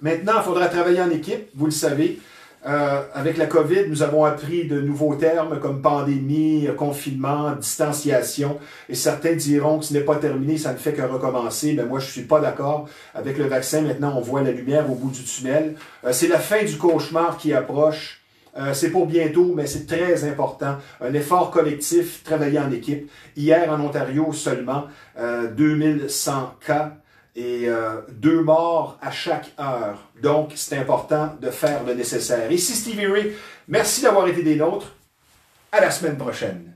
Maintenant, il faudra travailler en équipe, vous le savez. Avec la COVID, nous avons appris de nouveaux termes comme pandémie, confinement, distanciation. Et certains diront que ce n'est pas terminé, ça ne fait que recommencer. Mais moi, je ne suis pas d'accord. Avec le vaccin, maintenant, on voit la lumière au bout du tunnel. C'est la fin du cauchemar qui approche. C'est pour bientôt, mais c'est très important. Un effort collectif, travailler en équipe. Hier, en Ontario seulement, 2100 cas. Et 2 morts à chaque heure. Donc, c'est important de faire le nécessaire. Ici Stevie Ray, merci d'avoir été des nôtres. À la semaine prochaine.